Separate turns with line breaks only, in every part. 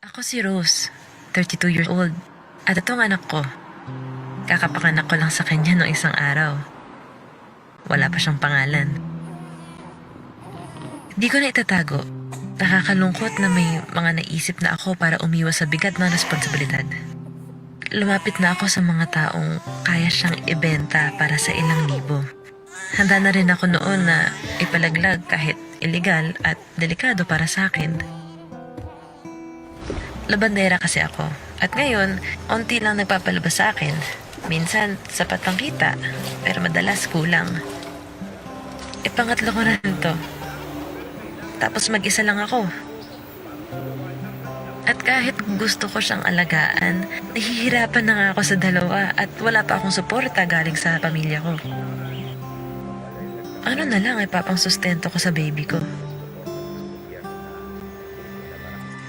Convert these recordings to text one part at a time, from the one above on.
Ako si Rose, 32 years old. At itong anak ko. Kakapanganak ko lang sa kanya noong isang araw. Wala pa siyang pangalan. Di ko na itatago. Nakakalungkot na may mga naisip na ako para umiwas sa bigat ng responsibilidad. Lumapit na ako sa mga taong kaya siyang ibenta para sa ilang libo. Handa na rin ako noon na ipalaglag kahit illegal at delikado para sa akin. Labandera kasi ako. At ngayon, onti lang nagpapalabas sa akin. Minsan, sapat ang kita, pero madalas kulang. Pangatlo ko na ito. Tapos mag-isa lang ako. At kahit gusto ko siyang alagaan, nahihirapan na nga ako sa dalawa at wala pa akong suporta galing sa pamilya ko. Ano na lang ay papang sustento ko sa baby ko?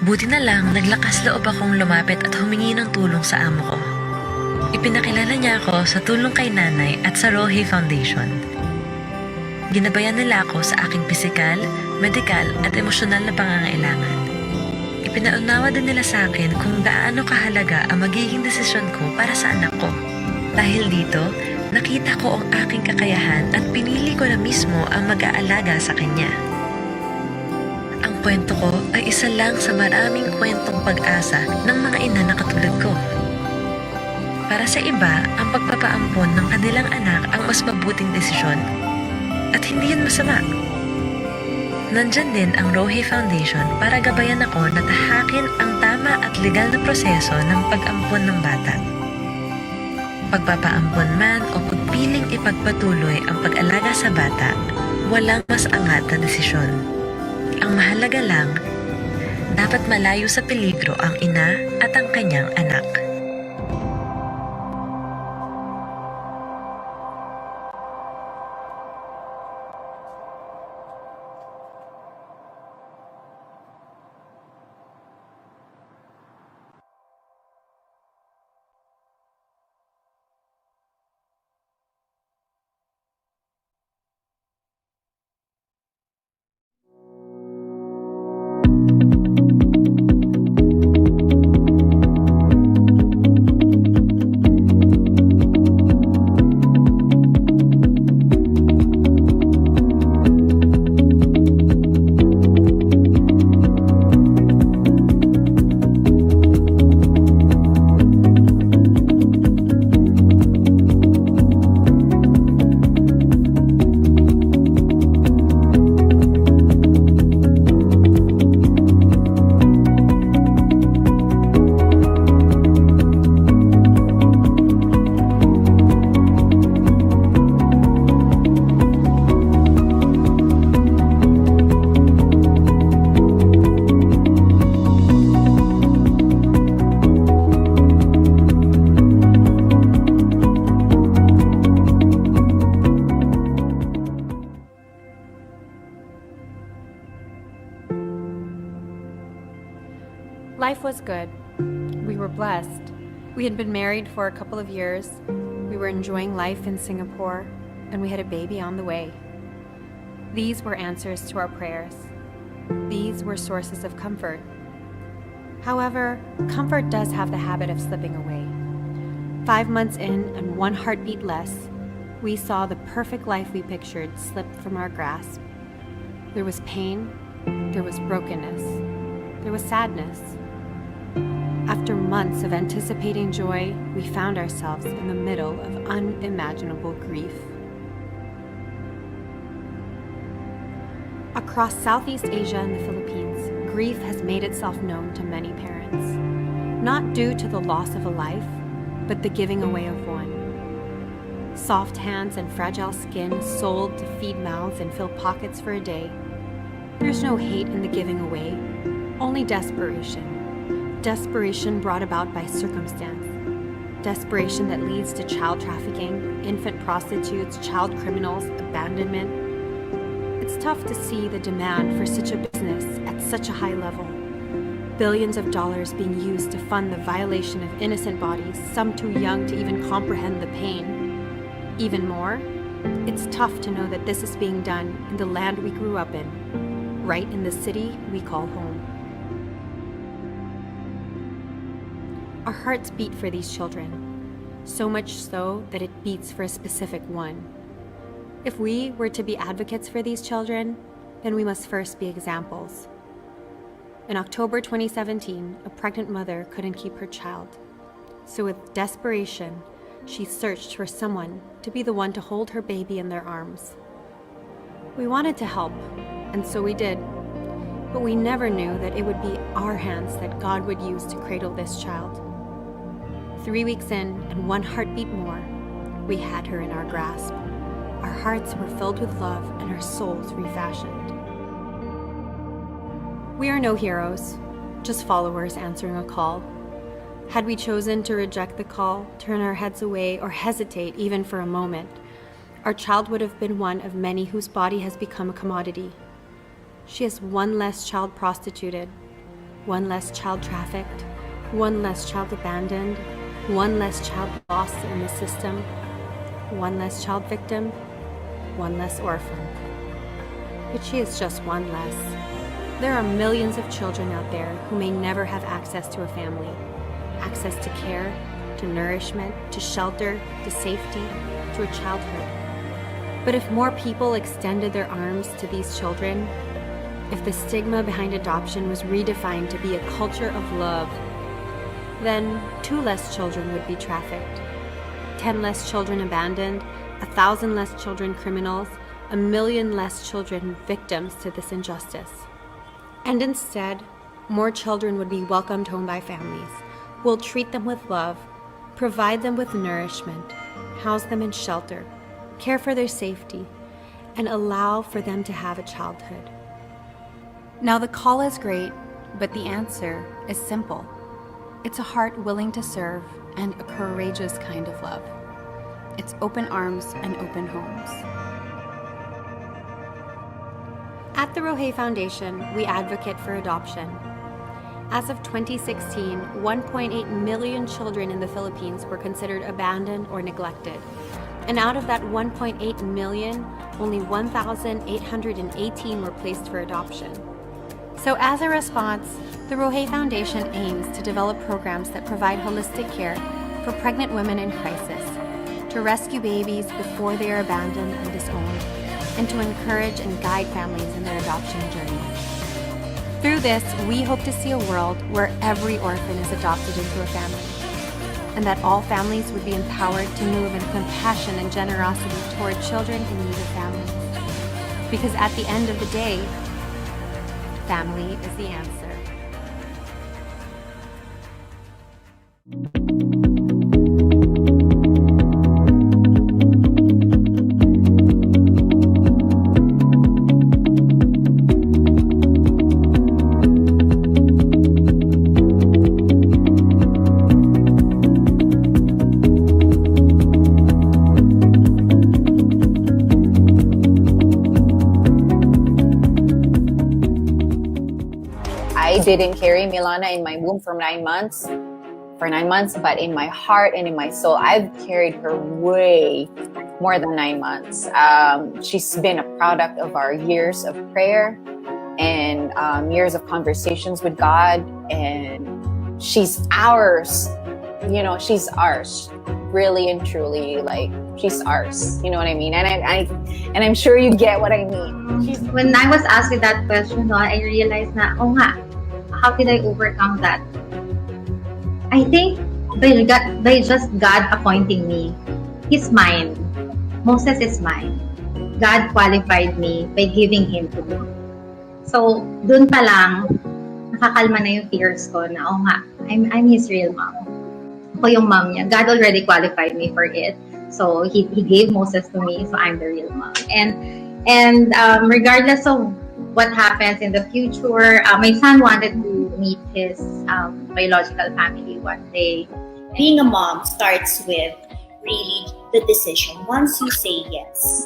Buti na lang, naglakas loob akong lumapit at humingi ng tulong sa amo ko. Ipinakilala niya ako sa tulong kay nanay at sa Rohe Foundation. Ginabayan nila ako sa aking pisikal, medikal at emosyonal na pangangailangan. Ipinaunawa din nila sa akin kung gaano kahalaga ang magiging desisyon ko para sa anak ko. Dahil dito, nakita ko ang aking kakayahan at pinili ko na mismo ang mag-aalaga sa kanya. Ang kwento ko ay isa lang sa maraming kwentong pag-asa ng mga ina na katulad ko. Para sa iba, ang pagpapaampon ng kanilang anak ang mas mabuting desisyon. At hindi yan masama. Nandyan din ang Rohe Foundation para gabayan ako na tahakin ang tama at legal na proseso ng pag-ampon ng bata. Pagpapaampon man o pagpiling ipagpatuloy ang pag-alaga sa bata, walang mas angat na desisyon. Ang mahalaga lang, dapat malayo sa peligro ang ina at ang kanyang anak.
Life was good. We were blessed. We had been married for a couple of years. We were enjoying life in Singapore, and we had a baby on the way. These were answers to our prayers. These were sources of comfort. However, comfort does have the habit of slipping away. 5 months in and 1 heartbeat less, we saw the perfect life we pictured slip from our grasp. There was pain, there was brokenness, there was sadness. After months of anticipating joy, we found ourselves in the middle of unimaginable grief. Across Southeast Asia and the Philippines, grief has made itself known to many parents, not due to the loss of a life, but the giving away of one. Soft hands and fragile skin sold to feed mouths and fill pockets for a day. There's no hate in the giving away, only desperation. Desperation brought about by circumstance. Desperation that leads to child trafficking, infant prostitutes, child criminals, abandonment. It's tough to see the demand for such a business at such a high level. Billions of dollars being used to fund the violation of innocent bodies, some too young to even comprehend the pain. Even more, it's tough to know that this is being done in the land we grew up in, right in the city we call home. Our hearts beat for these children, so much so that it beats for a specific one. If we were to be advocates for these children, then we must first be examples. In October 2017, a pregnant mother couldn't keep her child. So with desperation, she searched for someone to be the one to hold her baby in their arms. We wanted to help, and so we did. But we never knew that it would be our hands that God would use to cradle this child. 3 weeks in, and one heartbeat more, we had her in our grasp. Our hearts were filled with love and our souls refashioned. We are no heroes, just followers answering a call. Had we chosen to reject the call, turn our heads away, or hesitate even for a moment, our child would have been one of many whose body has become a commodity. She is one less child prostituted, one less child trafficked, one less child abandoned, one less child lost in the system, one less child victim, one less orphan. But she is just one less. There are millions of children out there who may never have access to a family, access to care, to nourishment, to shelter, to safety, to a childhood. But if more people extended their arms to these children, if the stigma behind adoption was redefined to be a culture of love, then 2 less children would be trafficked, 10 less children abandoned, 1,000 less children criminals, 1 million less children victims to this injustice. And instead, more children would be welcomed home by families. We'll treat them with love, provide them with nourishment, house them in shelter, care for their safety, and allow for them to have a childhood. Now the call is great, but the answer is simple. It's a heart willing to serve and a courageous kind of love. It's open arms and open homes. At the Rohe Foundation, we advocate for adoption. As of 2016, 1.8 million children in the Philippines were considered abandoned or neglected. And out of that 1.8 million, only 1,818 were placed for adoption. So as a response, the Rohe Foundation aims to develop programs that provide holistic care for pregnant women in crisis, to rescue babies before they are abandoned and disowned, and to encourage and guide families in their adoption journeys. Through this, we hope to see a world where every orphan is adopted into a family, and that all families would be empowered to move in compassion and generosity toward children in need of families. Because at the end of the day, family is the answer.
I didn't carry Milana in my womb for 9 months, but in my heart and in my soul, I've carried her way more than 9 months. She's been a product of our years of prayer and years of conversations with God, and she's ours. You know, she's ours, really and truly. Like, she's ours. You know what I mean? And I'm sure you get what I mean.
When I was asked that question, no, I realized na, oh nga, how did I overcome that? I think by just God appointing me. He's mine. Moses is mine. God qualified me by giving him to me. So, dun pa lang, nakakalma na yung fears ko na, oh nga, I'm his real mom. Ako yung mom niya. God already qualified me for it. So, he gave Moses to me, so I'm the real mom. And regardless of what happens in the future, my son wanted to meet his biological family one day.
Being a mom starts with really the decision once you say yes.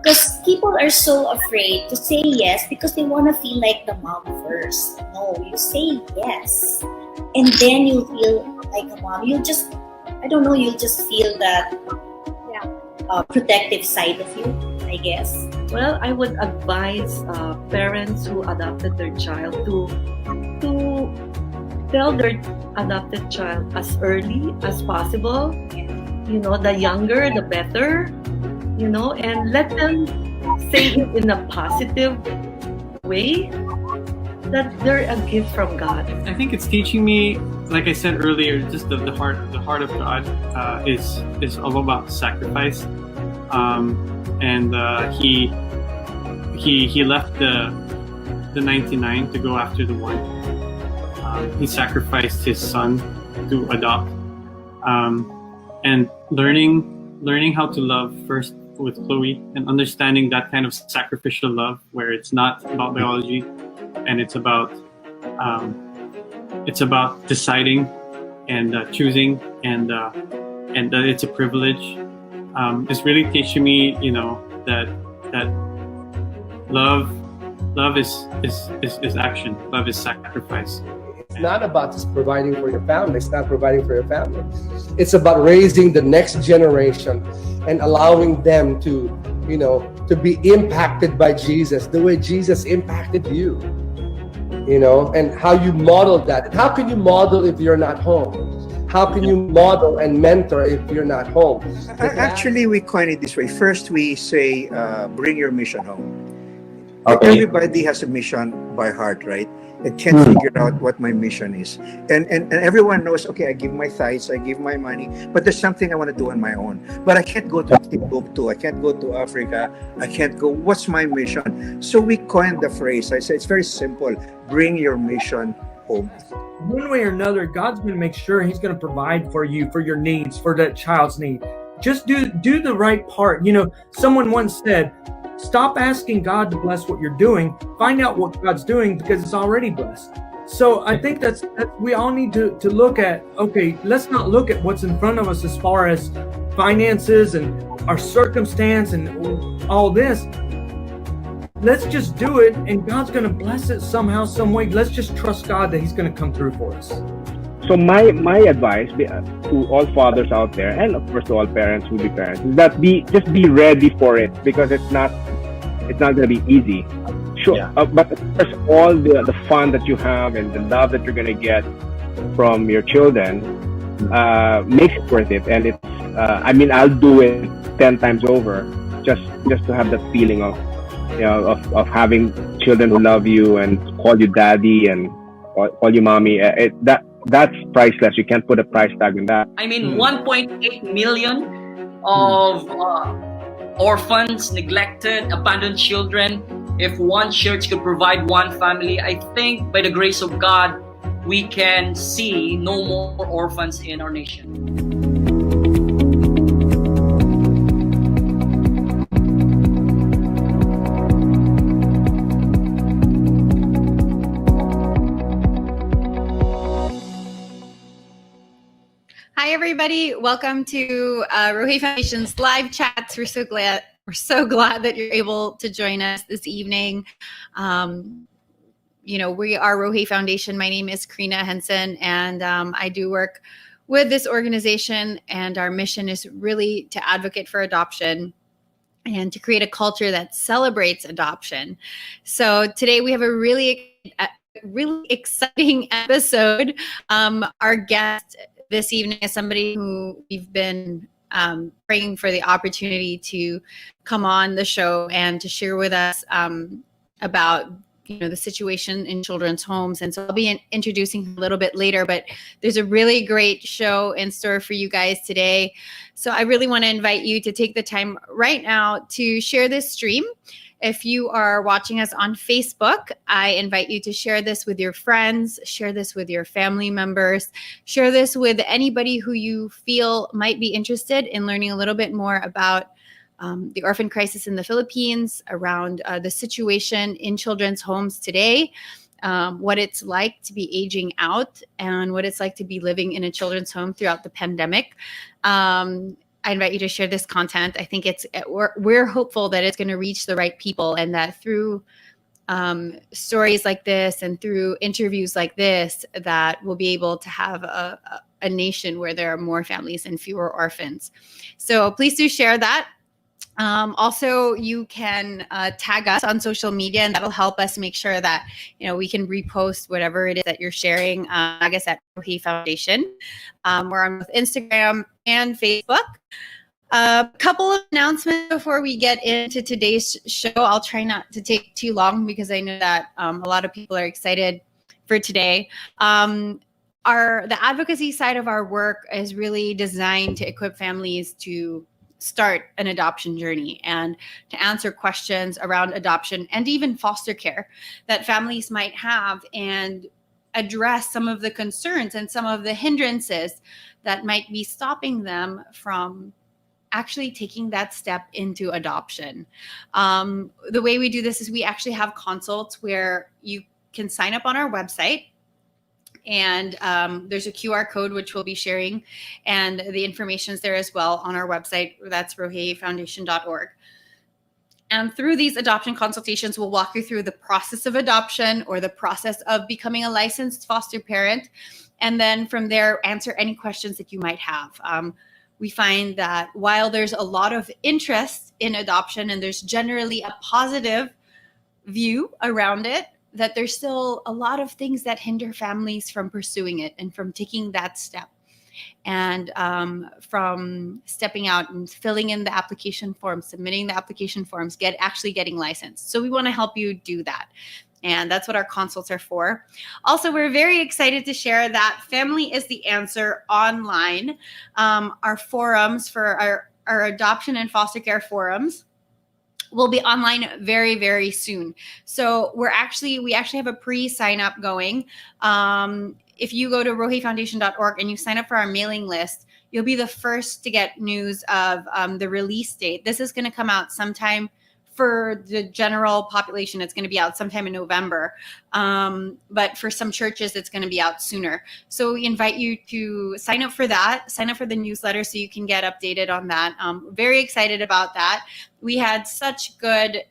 Because people are so afraid to say yes because they want to feel like the mom first. No, you say yes. And then you'll feel like a mom. You'll just feel that protective side of you, I guess.
Well, I would advise parents who adopted their child to tell their adopted child as early as possible. You know, the younger, the better. You know, and let them say it in a positive way that they're a gift from God.
I think it's teaching me, like I said earlier, just the heart of God is all about sacrifice, and he left the 99 to go after the one. He sacrificed his son to adopt, and learning how to love first with Chloe, and understanding that kind of sacrificial love where it's not about biology, and it's about deciding and choosing, and that it's a privilege. It's really teaching me, you know, that love is action. Love is sacrifice.
It's not about just providing for your family. It's not providing for your family. It's about raising the next generation and allowing them to, you know, to be impacted by Jesus the way Jesus impacted you. You know, and how you model that. And how can you model if you're not home? How can you model and mentor if you're not home?
Actually, we coin it this way. First, we say, bring your mission home.
Okay.
Everybody has a mission by heart, right? And can't figure out what my mission is. And everyone knows, okay, I give my tithes, I give my money, but there's something I want to do on my own. But I can't go to Timbuktu, I can't go to Africa, I can't go, what's my mission? So we coined the phrase. I say it's very simple, bring your mission home.
One way or another, God's going to make sure He's going to provide for you, for your needs, for that child's need. Just do the right part. You know, someone once said, stop asking God to bless what you're doing. Find out what God's doing, because it's already blessed. So I think that we all need to look at, okay, let's not look at what's in front of us as far as finances and our circumstance and all this. Let's just do it, and God's going to bless it somehow, some way. Let's just trust God that He's going to come through for us.
So my advice to all fathers out there, and of course to all parents who be parents, is that just be ready for it, because it's not going to be easy. Sure, yeah. But of course, all the fun that you have and the love that you're going to get from your children makes it worth it. And it's I mean, I'll do it 10 times over just to have that feeling of, you know, of having children who love you and call you daddy and call you mommy. That's priceless. You can't put a price tag on that.
I mean, 1.8 million of orphans, neglected, abandoned children. If one church could provide one family, I think by the grace of God, we can see no more orphans in our nation.
Hi, everybody. Welcome to Rohe Foundation's live chats. We're so glad that you're able to join us this evening. You know, we are Rohe Foundation. My name is Karina Henson, and I do work with this organization, and our mission is really to advocate for adoption and to create a culture that celebrates adoption. So today we have a really exciting episode. Our guest this evening is somebody who we've been praying for the opportunity to come on the show and to share with us about, you know, the situation in children's homes. And so I'll be introducing her a little bit later, but there's a really great show in store for you guys today. So I really want to invite you to take the time right now to share this stream. If you are watching us on Facebook, I invite you to share this with your friends, share this with your family members, share this with anybody who you feel might be interested in learning a little bit more about the orphan crisis in the Philippines, around the situation in children's homes today, what it's like to be aging out, and what it's like to be living in a children's home throughout the pandemic. I invite you to share this content. I think we're hopeful that it's going to reach the right people, and that through stories like this and through interviews like this, that we'll be able to have a nation where there are more families and fewer orphans. So please do share that. Also, you can tag us on social media, and that'll help us make sure that we can repost whatever it is that you're sharing. Tag us at Rohi Foundation. We're on both Instagram and Facebook. A couple of announcements before we get into today's show. I'll try not to take too long because I know that a lot of people are excited for today. The advocacy side of our work is really designed to equip families to start an adoption journey and to answer questions around adoption and even foster care that families might have, and address some of the concerns and some of the hindrances that might be stopping them from actually taking that step into adoption. The way we do this is we actually have consults where you can sign up on our website, and there's a QR code which we'll be sharing, and the information is there as well on our website. That's rohefoundation.org. And through these adoption consultations, we'll walk you through the process of adoption or the process of becoming a licensed foster parent. And then from there, answer any questions that you might have. We find that while there's a lot of interest in adoption and there's generally a positive view around it, that there's still a lot of things that hinder families from pursuing it and from taking that step, and from stepping out and filling in the application forms, submitting the application forms, actually getting licensed. So we want to help you do that. And that's what our consults are for. Also, we're very excited to share that Family is the Answer online, our forums for our adoption and foster care forums, will be online very, very soon. So we actually have a pre-sign up going. If you go to rohefoundation.org and you sign up for our mailing list, you'll be the first to get news of the release date. This is going to come out sometime. For the general population, it's going to be out sometime in November. But for some churches, it's going to be out sooner. So we invite you to sign up for that, sign up for the newsletter so you can get updated on that. Very excited about that. We had such a good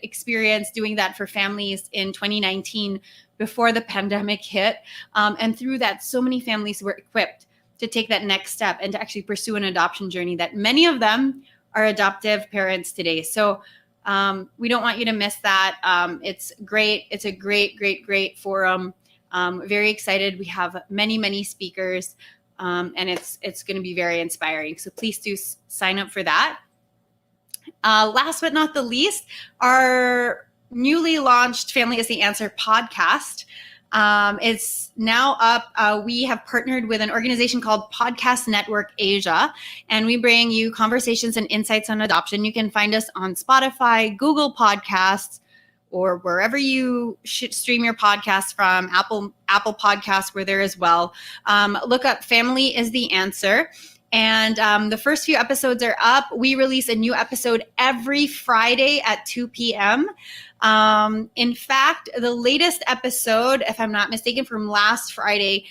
experience doing that for families in 2019 before the pandemic hit. And through that, so many families were equipped to take that next step and to actually pursue an adoption journey that many of them are adoptive parents today. So we don't want you to miss that. It's great. It's a great forum. Very excited. We have many speakers, and it's going to be very inspiring. So please do sign up for that. Last but not the least, our newly launched Family is the Answer podcast. It's now up. We have partnered with an organization called Podcast Network Asia, and we bring you conversations and insights on adoption. You can find us on Spotify, Google Podcasts, or wherever you should stream your podcasts from. Apple Podcasts, we're there as well. Look up Family is the Answer. And the first few episodes are up. We release a new episode every Friday at 2 p.m. In fact, the latest episode, if I'm not mistaken, from last Friday,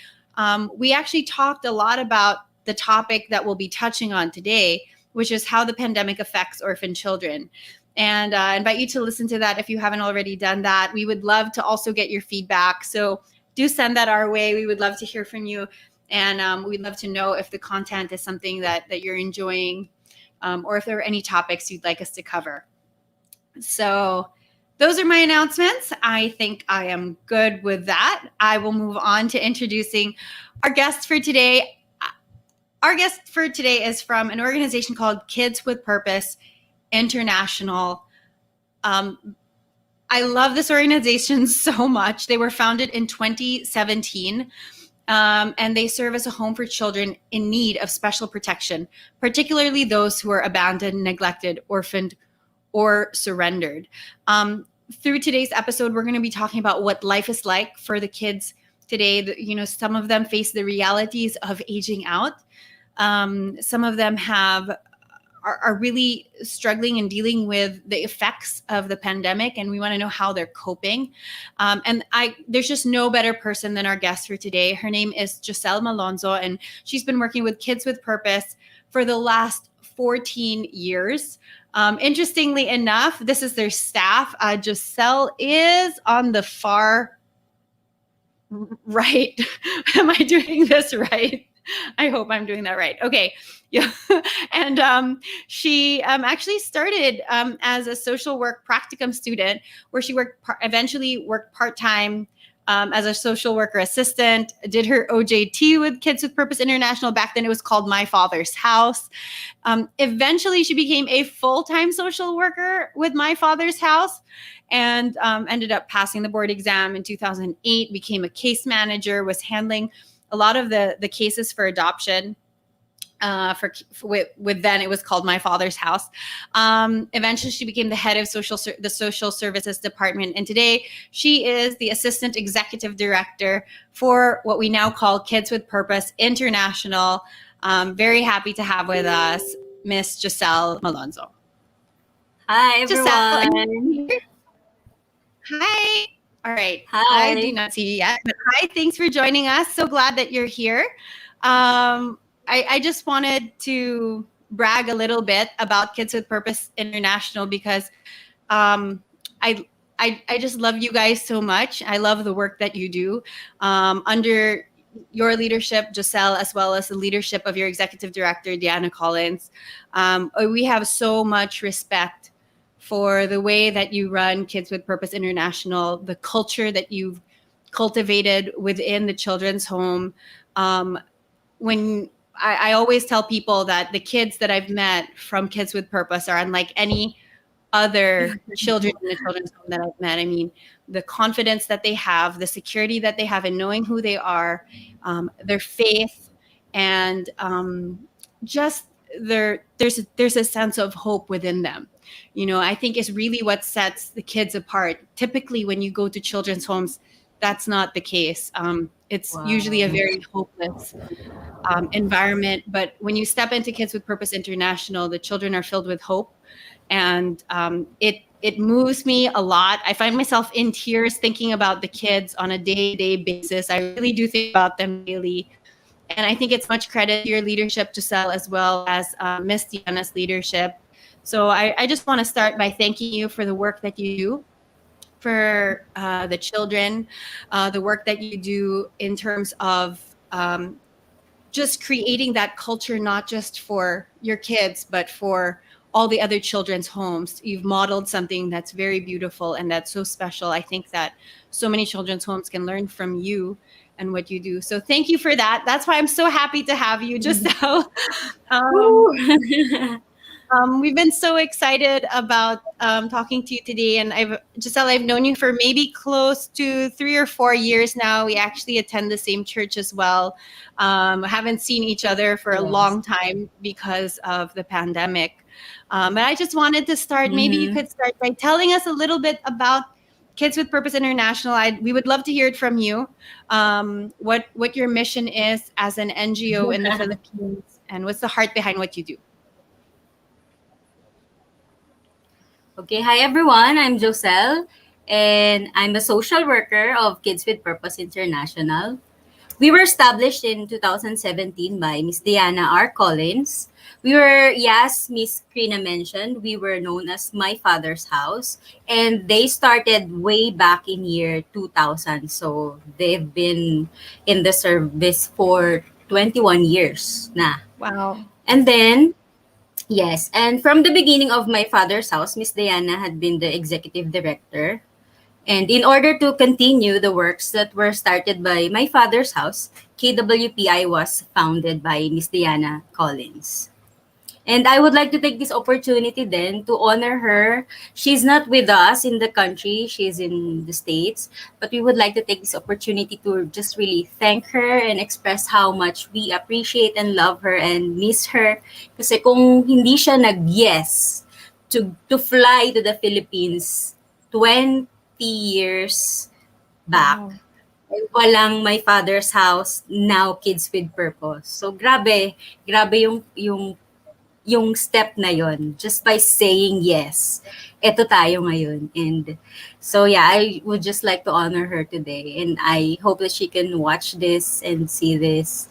we actually talked a lot about the topic that we'll be touching on today, which is how the pandemic affects orphan children. And I invite you to listen to that if you haven't already done that. We would love to also get your feedback. So do send that our way. We would love to hear from you. And we'd love to know if the content is something that you're enjoying, or if there are any topics you'd like us to cover. So those are my announcements. I think I am good with that. I will move on to introducing our guest for today. Our guest for today is from an organization called Kids with Purpose International. I love this organization so much. They were founded in 2017. And they serve as a home for children in need of special protection, particularly those who are abandoned, neglected, orphaned, or surrendered. Through today's episode, we're going to be talking about what life is like for the kids today. Some of them face the realities of aging out. Some of them are really struggling and dealing with the effects of the pandemic, and we want to know how they're coping. There's just no better person than our guest for today. Her name is Jossell Malonzo, and she's been working with Kids with Purpose for the last 14 years. Interestingly enough, this is their staff. Jossell is on the far right. Am I doing this right?
I hope I'm doing that right. Okay. Yeah. And she actually started as a social work practicum student, where she eventually worked part-time as a social worker assistant, did her OJT with Kids with Purpose International. Back then it was called My Father's House. Eventually she became a full-time social worker with My Father's House, and ended up passing the board exam in 2008, became a case manager, was handling a lot of the cases for adoption. With then it was called My Father's House. Eventually, she became the head of the social services department, and today she is the assistant executive director for what we now call Kids with Purpose International. Very happy to have with us Miss Jossell Malonzo.
Hi,
Jossell,
everyone.
Hi. All right.
Hi.
I do not see you yet, but hi. Thanks for joining us. So glad that you're here. I just wanted to brag a little bit about Kids with Purpose International because I just love you guys so much. I love the work that you do under your leadership, Jossell, as well as the leadership of your executive director, Deanna Collins. We have so much respect for the way that you run Kids with Purpose International, the culture that you've cultivated within the children's home. When I always tell people that the kids that I've met from Kids with Purpose are unlike any other children in the children's home that I've met. I mean, the confidence that they have, the security that they have in knowing who they are, their faith, and just there's a sense of hope within them. You know, I think is really what sets the kids apart. Typically, when you go to children's homes, that's not the case. It's usually a very hopeless environment. But when you step into Kids with Purpose International, the children are filled with hope, and it moves me a lot. I find myself in tears thinking about the kids on a day-to-day basis. I really do think about them daily. And I think it's much credit to your leadership, Jossell, as well as Miss Deanna's leadership. So I just want to start by thanking you for the work that you do for the children, the work that you do in terms of just creating that culture, not just for your kids, but for all the other children's homes. You've modeled something that's very beautiful and that's so special. I think that so many children's homes can learn from you and what you do. So thank you for that. That's why I'm so happy to have you, Jossell. We've been so excited about talking to you today. And Jossell, I've known you for maybe close to 3 or 4 years now. We actually attend the same church as well. Haven't seen each other for a long time because of the pandemic. But I just wanted to start, maybe you could start by telling us a little bit about Kids with Purpose International. We would love to hear it from you. What your mission is as an NGO in the Philippines, and what's the heart behind what you do?
Okay, hi everyone. I'm Jossell, and I'm a social worker of Kids with Purpose International. We were established in 2017 by Miss Deanna R. Collins. We were, yes, Miss Krina mentioned, we were known as My Father's House, and they started way back in year 2000. So they've been in the service for 21 years na.
Wow.
And then, yes, and from the beginning of My Father's House, Miss Diana had been the executive director. And in order to continue the works that were started by My Father's House, KWPI was founded by Miss Diana Collins. And I would like to take this opportunity then to honor her. She's not with us in the country, she's in the States, but we would like to take this opportunity to just really thank her and express how much we appreciate and love her and miss her. Kasi kung hindi siya nag-yes to fly to the Philippines 20 years back, walang My Father's House, now Kids with Purpose. So grabe yung step na yon, just by saying yes, eto tayo ngayon. And so yeah, I would just like to honor her today, and I hope that she can watch this and see this.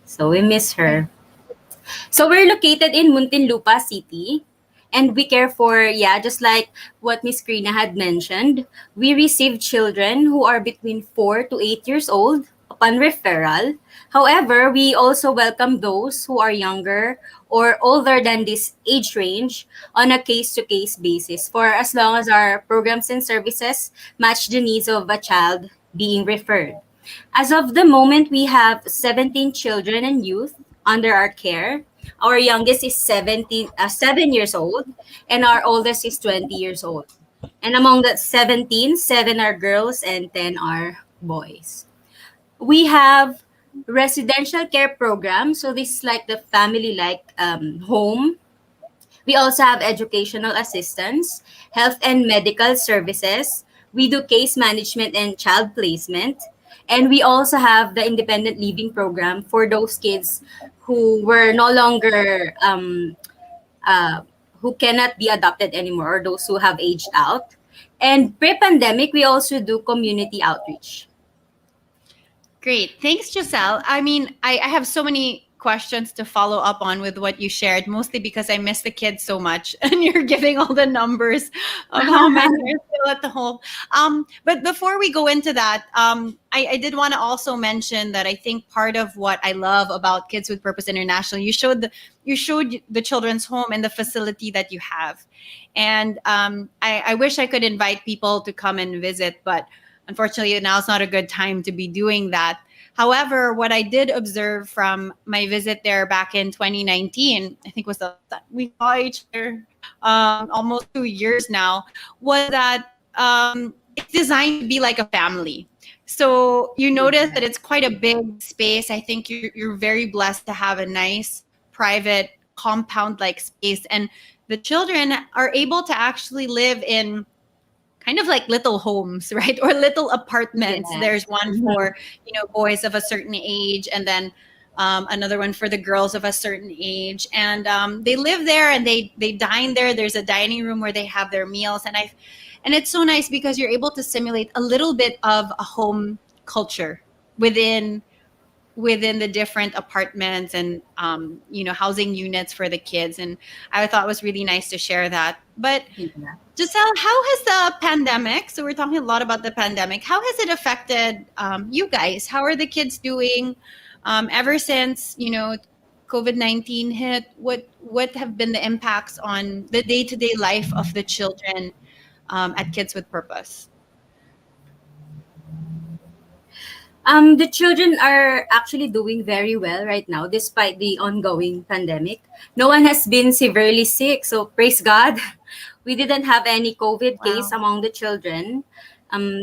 So we miss her. So we're located in Muntinlupa City, and we care for, just like what Miss Krina had mentioned, we receive children who are between 4 to 8 years old, upon referral. However, we also welcome those who are younger or older than this age range on a case-to-case basis for as long as our programs and services match the needs of a child being referred. As of the moment, we have 17 children and youth under our care. Our youngest is 7 years old, and our oldest is 20 years old. And among the 17, 7 are girls and 10 are boys. We have residential care program. So this is like the family-like home. We also have educational assistance, health and medical services. We do case management and child placement. And we also have the independent living program for those kids who were no longer, uh, who cannot be adopted anymore, or those who have aged out. And pre-pandemic, we also do community outreach.
Great. Thanks, Giselle. I mean, I have so many questions to follow up on with what you shared, mostly because I miss the kids so much. And you're giving all the numbers of how many are still at the home. But before we go into that, I did want to also mention that I think part of what I love about Kids with Purpose International, you showed the children's home and the facility that you have. And I wish I could invite people to come and visit, but unfortunately, now is not a good time to be doing that. However, what I did observe from my visit there back in 2019, I think was we saw each other almost 2 years now, was that it's designed to be like a family. So you notice that it's quite a big space. I think you're very blessed to have a nice private compound-like space, and the children are able to actually live in kind of like little homes, right? Or little apartments.
Yeah.
There's one for, boys of a certain age, and then another one for the girls of a certain age. And they live there and they dine there. There's a dining room where they have their meals. And it's so nice because you're able to simulate a little bit of a home culture within the different apartments and housing units for the kids. And I thought it was really nice to share that. But
Yeah.
Giselle, how has the pandemic, so we're talking a lot about the pandemic, how has it affected you guys? How are the kids doing ever since, COVID-19 hit? What have been the impacts on the day-to-day life of the children at Kids with Purpose?
The children are actually doing very well right now, despite the ongoing pandemic. No one has been severely sick, so praise God. We didn't have any COVID case among the children.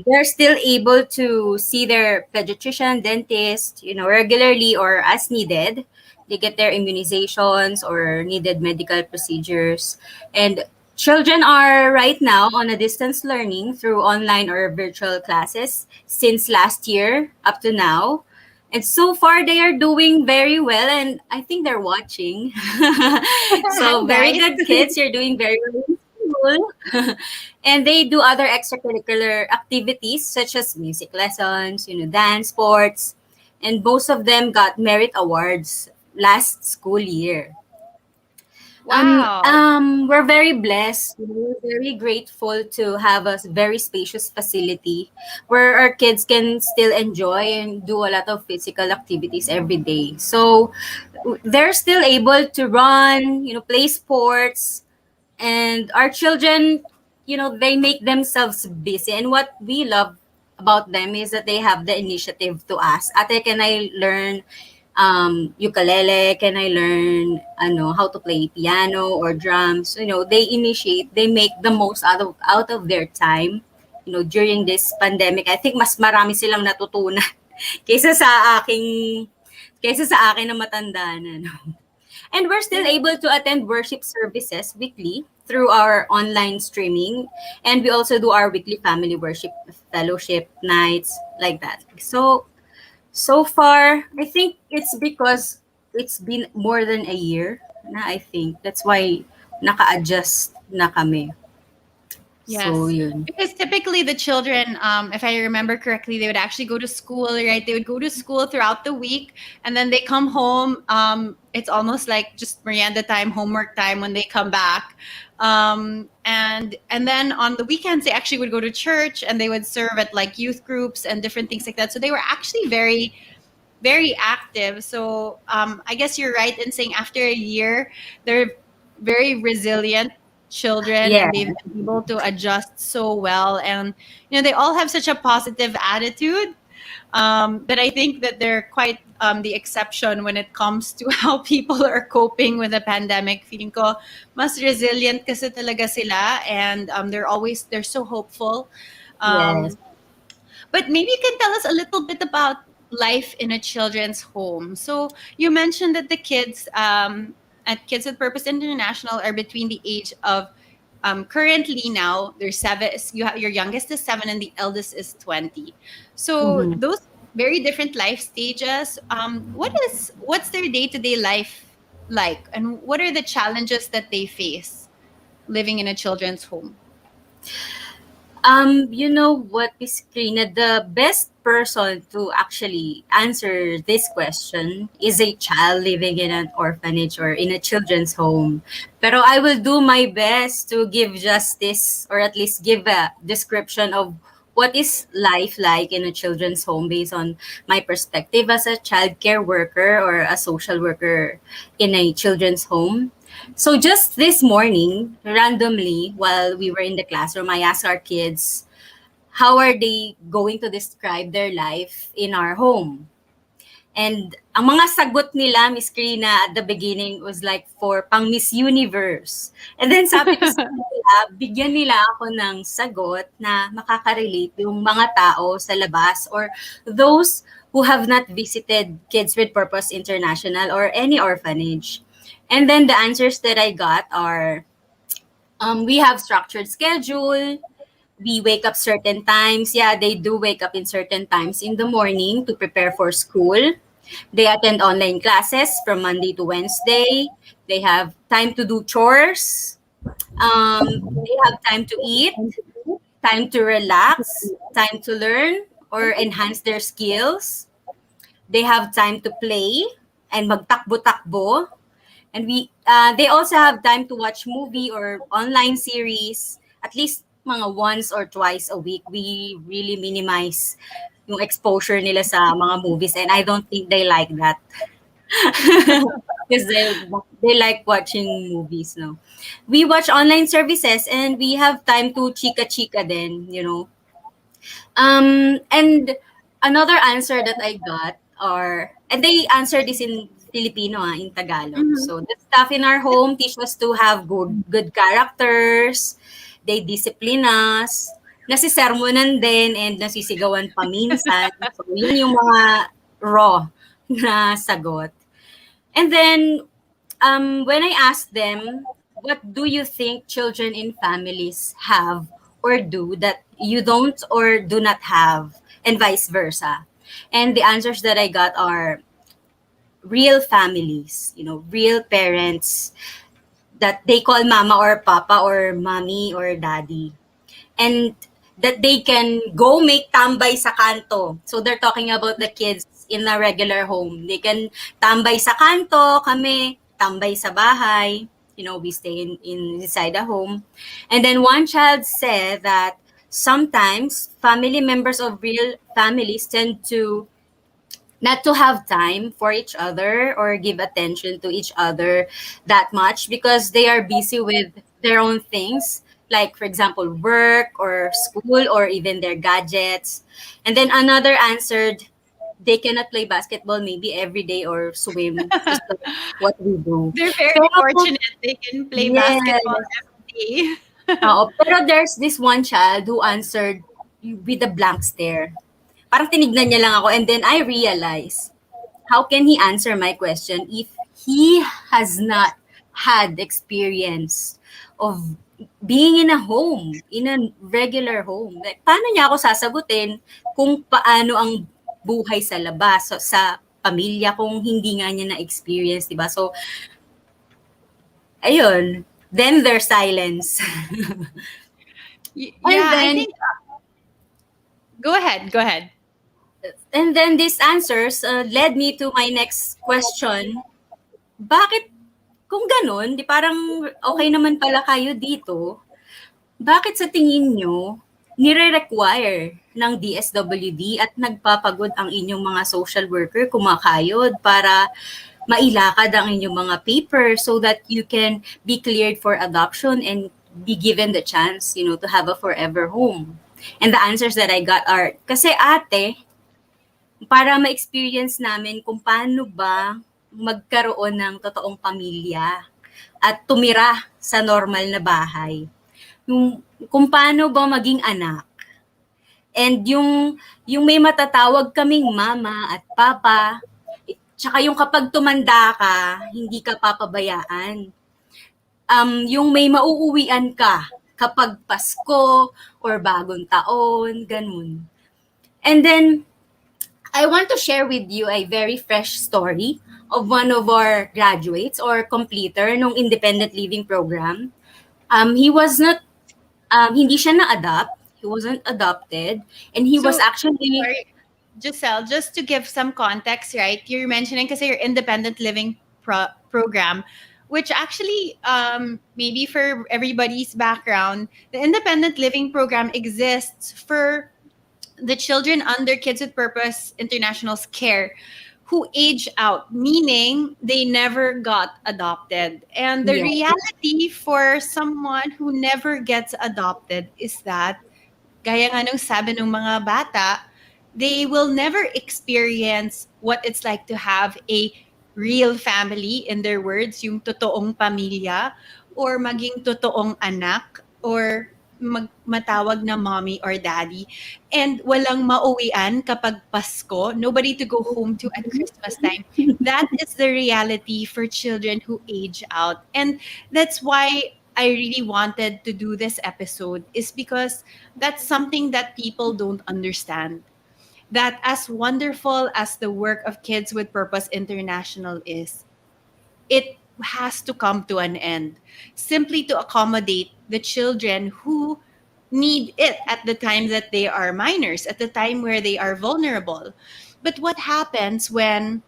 They're still able to see their pediatrician, dentist, regularly or as needed. They get their immunizations or needed medical procedures. And children are right now on a distance learning through online or virtual classes since last year up to now. And so far, they are doing very well, and I think they're watching. So, very
Nice.
good kids. You're doing very well in school. And they do other extracurricular activities such as music lessons, dance, sports. And most of them got merit awards last school year.
Wow.
We're very blessed. We're very grateful to have a very spacious facility where our kids can still enjoy and do a lot of physical activities every day. So they're still able to run, play sports, and our children, they make themselves busy. And what we love about them is that they have the initiative to ask, Ate, can I learn ukulele? Can I learn how to play piano or drums? They initiate, they make the most out of their time. During this pandemic, I think mas marami silang natutunan kaysa sa akin na matanda na. No? And we're still able to attend worship services weekly through our online streaming. And we also do our weekly family worship fellowship nights like that. So far, I think it's because it's been more than a year na, I think. That's why naka-adjust na kami. So,
Yes.
yun.
Because typically the children, if I remember correctly, they would actually go to school, right? They would go to school throughout the week and then they come home. It's almost like just merienda time, homework time when they come back. And then on the weekends, they actually would go to church and they would serve at like youth groups and different things like that. So they were actually very, very active. So I guess you're right in saying after a year, they're very resilient children
Yeah.
and they've been able to adjust so well. And, they all have such a positive attitude. But I think that they're quite the exception when it comes to how people are coping with the pandemic. Feeling ko, mas resilient kasi talaga sila and they're so hopeful.
Yes.
Um, but maybe you can tell us a little bit about life in a children's home. So you mentioned that the kids at Kids with Purpose International are between the age of currently now they're 7. Your youngest is 7 and the eldest is 20. So
Mhm.
those very different life stages. What's their day to day life like, and what are the challenges that they face living in a children's home?
You know what, Miss Krina, the best person to actually answer this question is a child living in an orphanage or in a children's home. Pero I will do my best to give justice or at least give a description of what is life like in a children's home based on my perspective as a child care worker or a social worker in a children's home. So just this morning, randomly, while we were in the classroom, I asked our kids, how are they going to describe their life in our home? And ang mga sagot nila, Miss Krina, at the beginning was like for pang Miss Universe. And then sabi ko sa kanila, bigyan nila ako ng sagot na makaka-relate yung mga tao sa labas or those who have not visited Kids with Purpose International or any orphanage. And then the answers that I got are, we have structured schedule. We wake up certain times. Yeah, they do wake up in certain times in the morning to prepare for school. They attend online classes from Monday to Wednesday. They have time to do chores. They have time to eat, time to relax, time to learn or enhance their skills. They have time to play and magtakbo-takbo. And they also have time to watch movie or online series at least mga once or twice a week. We really minimize yung exposure nila sa mga movies and I don't think they like that. Because they like watching movies, no. We watch online services and we have time to chika-chika then. And another answer that I got and they answered this in Filipino, in Tagalog.
Mhm.
So the staff in our home teach us to have good characters. They discipline us. Nasisermonan din and nasisigawan pa minsan. So yun yung mga raw na sagot. And then when I asked them, what do you think children in families have or do that you don't or do not have, and vice versa? And the answers that I got are real families, real parents that they call mama or papa or mommy or daddy. And that they can go make tambay sa kanto. So they're talking about the kids in a regular home. They can tambay sa kanto, kami tambay sa bahay. We stay inside the home. And then one child said that sometimes family members of real families tend to not to have time for each other or give attention to each other that much because they are busy with their own things, like for example work or school or even their gadgets. And then another answered they cannot play basketball maybe every day or swim, just like what we do.
They're very
Pero,
fortunate they can play
yes.
basketball every day.
Pero there's this one child who answered with a blank stare. Parang tinignan niya lang ako and then I realized, how can he answer my question if he has not had experience of being in a home, in a regular home? Like, paano niya ako sasagutin kung paano ang buhay sa labas, sa pamilya, kung hindi nga niya na-experience, diba? So, ayun. Then there's silence.
Yeah, I
then,
think. Go ahead. Go ahead.
and then these answers led me to my next question. Bakit kung ganun, di parang okay naman pala kayo dito, bakit sa tingin nyo nire-require ng DSWD at nagpapagod ang inyong mga social worker kumakayod para mailakad ang inyong mga paper so that you can be cleared for adoption and be given the chance, to have a forever home? And the answers that I got are, kasi ate, para ma-experience namin kung paano ba magkaroon ng totoong pamilya at tumira sa normal na bahay. Kung paano ba maging anak. And yung may matatawag kaming mama at papa, tsaka yung kapag tumanda ka, hindi ka papabayaan. Yung may mauuwian ka kapag Pasko or bagong taon, ganun. And then, I want to share with you a very fresh story of one of our graduates or completer nung independent living program. He was not, hindi siya na-adopt, he wasn't adopted, and he was actually...
Sorry, Jossell, just to give some context, right? You're mentioning kasi your independent living program, which actually, maybe for everybody's background, the independent living program exists for the children under Kids with Purpose International's care who age out, meaning they never got adopted. And the reality for someone who never gets adopted is that, gaya nga nung sabi ng mga bata, they will never experience what it's like to have a real family, in their words, yung totoong pamilya, or maging totoong anak, or matawag na mommy or daddy, and walang mauwian kapag Pasko, nobody to go home to at Christmas time. That is the reality for children who age out. And that's why I really wanted to do this episode, is because that's something that people don't understand. That as wonderful as the work of Kids with Purpose International is, it has to come to an end simply to accommodate the children who need it at the time that they are minors, at the time where they are vulnerable. But what happens when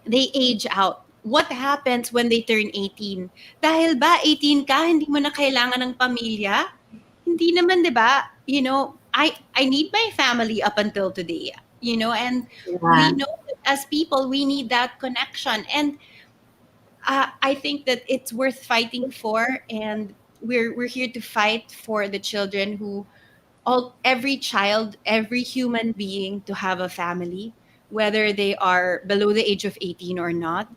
they age out? What happens when they turn 18? Dahil ba 18 ka, hindi mo na kailangan ng pamilya? Hindi naman, 'di ba? I need my family up until today, and we know that as people we need that connection. And I think that it's worth fighting for, and we're here to fight for the children who, every child, every human being, to have a family, whether they are below the age of 18 or not.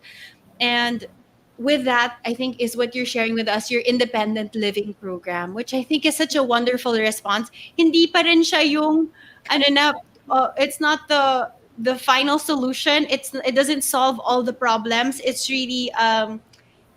And with that, I think is what you're sharing with us, your independent living program, which I think is such a wonderful response. Hindi pa rin siya yung, it's not the final solution. It doesn't solve all the problems. It's really,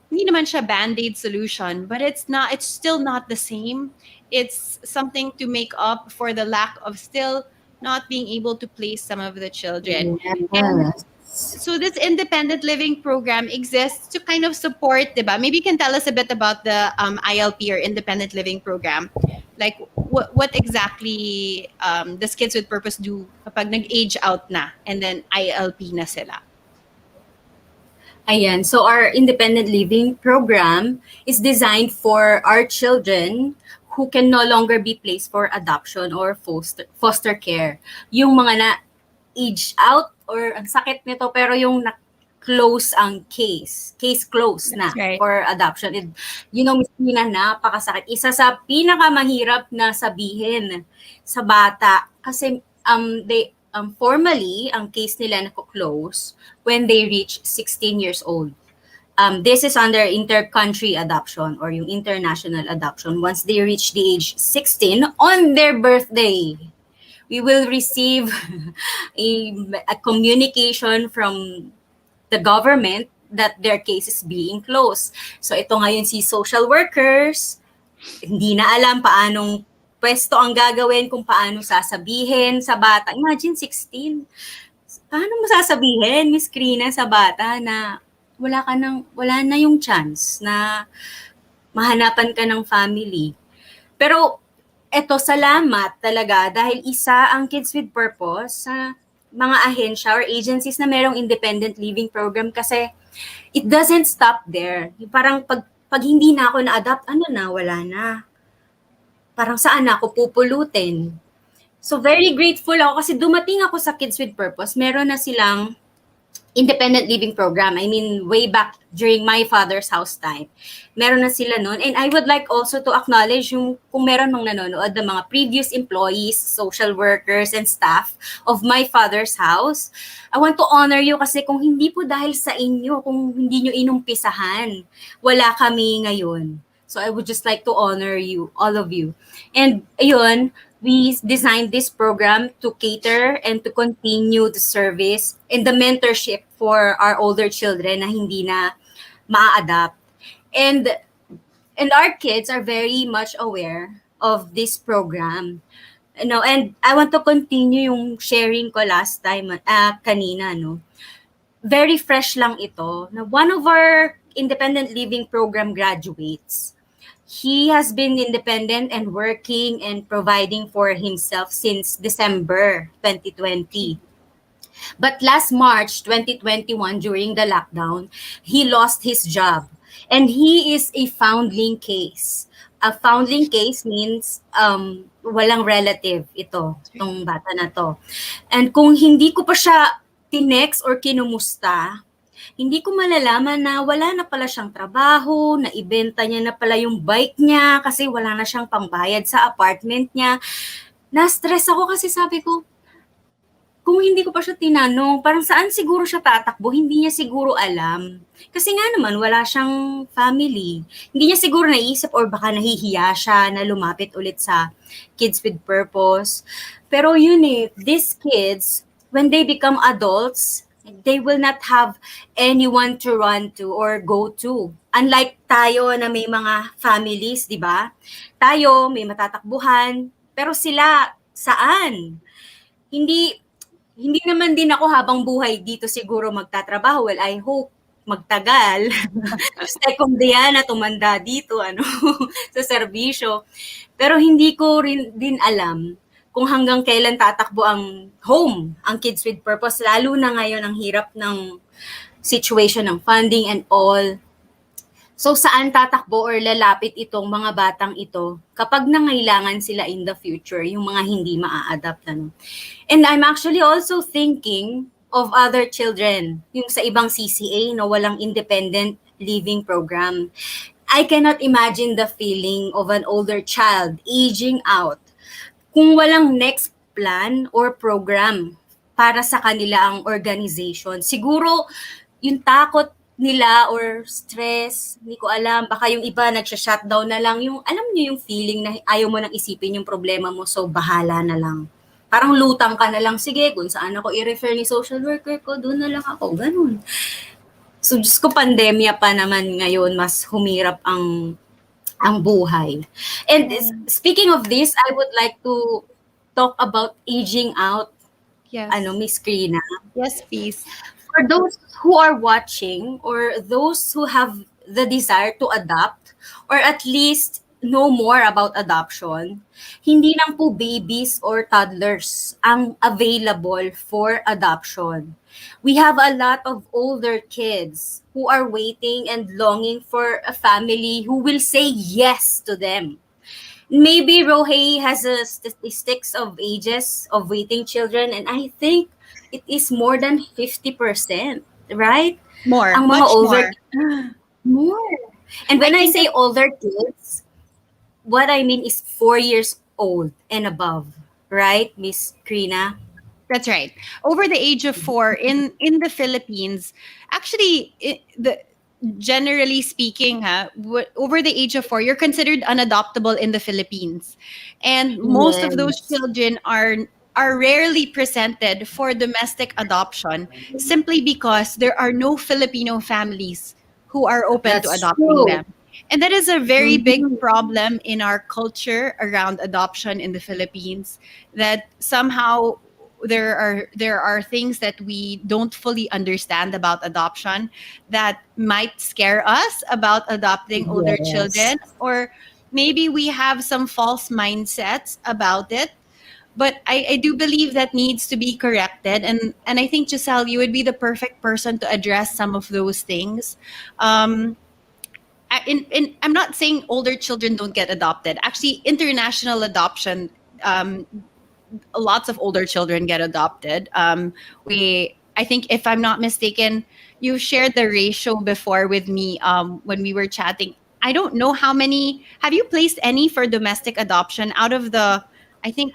hindi naman siya band-aid solution, but it's still not the same. It's something to make up for the lack of still not being able to place some of the children. And so this independent living program exists to kind of support, diba? Maybe you can tell us a bit about the ILP, or independent living program. Like what exactly does Kids with Purpose do kapag nag-age out na and then ILP na sila?
Ayan, so our independent living program is designed for our children who can no longer be placed for adoption or foster care. Yung mga na-age out, or ang sakit nito, pero yung na-close ang case closed na for adoption. Miss Nina, napakasakit. Isa sa pinakamahirap na sabihin sa bata kasi formally, ang case nila na-close when they reach 16 years old. This is under inter-country adoption or yung international adoption. Once they reach the age 16, on their birthday, we will receive a communication from the government that their case is being closed. So ito ngayon si social workers, hindi na alam paanong pwesto ang gagawin, kung paano sasabihin sa bata. Imagine 16. Paano mo sasabihin, Miss Krina, sa bata na wala na yung chance na mahanapan ka ng family. Pero eto, salamat talaga dahil isa ang Kids with Purpose sa mga ahensya or agencies na merong independent living program kasi it doesn't stop there. Yung parang pag hindi na ako na-adapt, ano na, wala na. Parang saan na ako pupulutin? So very grateful ako kasi dumating ako sa Kids with Purpose. Meron na silang independent living program. I mean, way back during my father's house time. Meron na sila noon. And I would like also to acknowledge yung kung meron mang nanonood ng mga previous employees, social workers, and staff of my father's house. I want to honor you kasi kung hindi po dahil sa inyo, kung hindi nyo inumpisahan, wala kami ngayon. So I would just like to honor you, all of you. And ayun, we designed this program to cater and to continue the service and the mentorship for our older children na hindi na ma-adapt. And our kids are very much aware of this program. You know, and I want to continue yung sharing ko last time, kanina, no? Very fresh lang ito. Na one of our independent living program graduates, he has been independent and working and providing for himself since December 2020. But last March 2021, during the lockdown, he lost his job. And he is a foundling case. A foundling case means walang relative ito, tong bata na to. And kung hindi ko pa siya tinext or kinumusta, hindi ko malalaman na wala na pala siyang trabaho, na ibenta niya na pala yung bike niya kasi wala na siyang pangbayad sa apartment niya. Na-stress ako kasi sabi ko, kung hindi ko pa siya tinanong, parang saan siguro siya tatakbo, hindi niya siguro alam. Kasi nga naman, wala siyang family. Hindi niya siguro naisip or baka nahihiya siya na lumapit ulit sa Kids with Purpose. Pero yun these kids, when they become adults, they will not have anyone to run to or go to. Unlike tayo na may mga families, di ba? Tayo, may matatakbuhan, pero sila, saan? Hindi naman din ako habang buhay dito siguro magtatrabaho. Well, I hope magtagal. Second day na tumanda dito sa serbisyo. Pero hindi ko rin din alam kung hanggang kailan tatakbo ang home, ang Kids with Purpose, lalo na ngayon ang hirap ng situation ng funding and all. So saan tatakbo or lalapit itong mga batang ito kapag nangailangan sila in the future, yung mga hindi maa-adapt. And I'm actually also thinking of other children, yung sa ibang CCA na walang independent living program. I cannot imagine the feeling of an older child aging out kung walang next plan or program para sa kanila ang organization. Siguro yung takot nila or stress, hindi ko alam, baka yung iba nagsha-shutdown na lang, yung alam niyo yung feeling na ayaw mo nang isipin yung problema mo, so bahala na lang. Parang lutang ka na lang, sige, kung saan ako i-refer ni social worker ko, doon na lang ako, ganun. So, Diyos ko, pandemya pa naman ngayon, mas humirap ang buhay. And speaking of this, I would like to talk about aging out.
Yes.
Miss Krina.
Yes, please.
For those who are watching or those who have the desire to adopt or at least know more about adoption, hindi lang po babies or toddlers ang available for adoption. We have a lot of older kids who are waiting and longing for a family who will say yes to them. Maybe Rohei has a statistics of ages of waiting children, and I think it is more than 50%, right?
More,
ang mga
much
older
more.
more. And when I say older kids, what I mean is 4 years old and above, right, Miss Krina?
That's right. Over the age of 4 in the Philippines, actually, generally speaking, over the age of 4, you're considered unadoptable in the Philippines, and most of those children are rarely presented for domestic adoption simply because there are no Filipino families who are open to adopting them. And that is a very big problem in our culture around adoption in the Philippines, that somehow there are things that we don't fully understand about adoption that might scare us about adopting older children, or maybe we have some false mindsets about it, but I do believe that needs to be corrected. And I think, Giselle, you would be the perfect person to address some of those things. I'm not saying older children don't get adopted. Actually, international adoption, lots of older children get adopted. I think, if I'm not mistaken, you shared the ratio before with me when we were chatting. I don't know how many. Have you placed any for domestic adoption out of the, I think,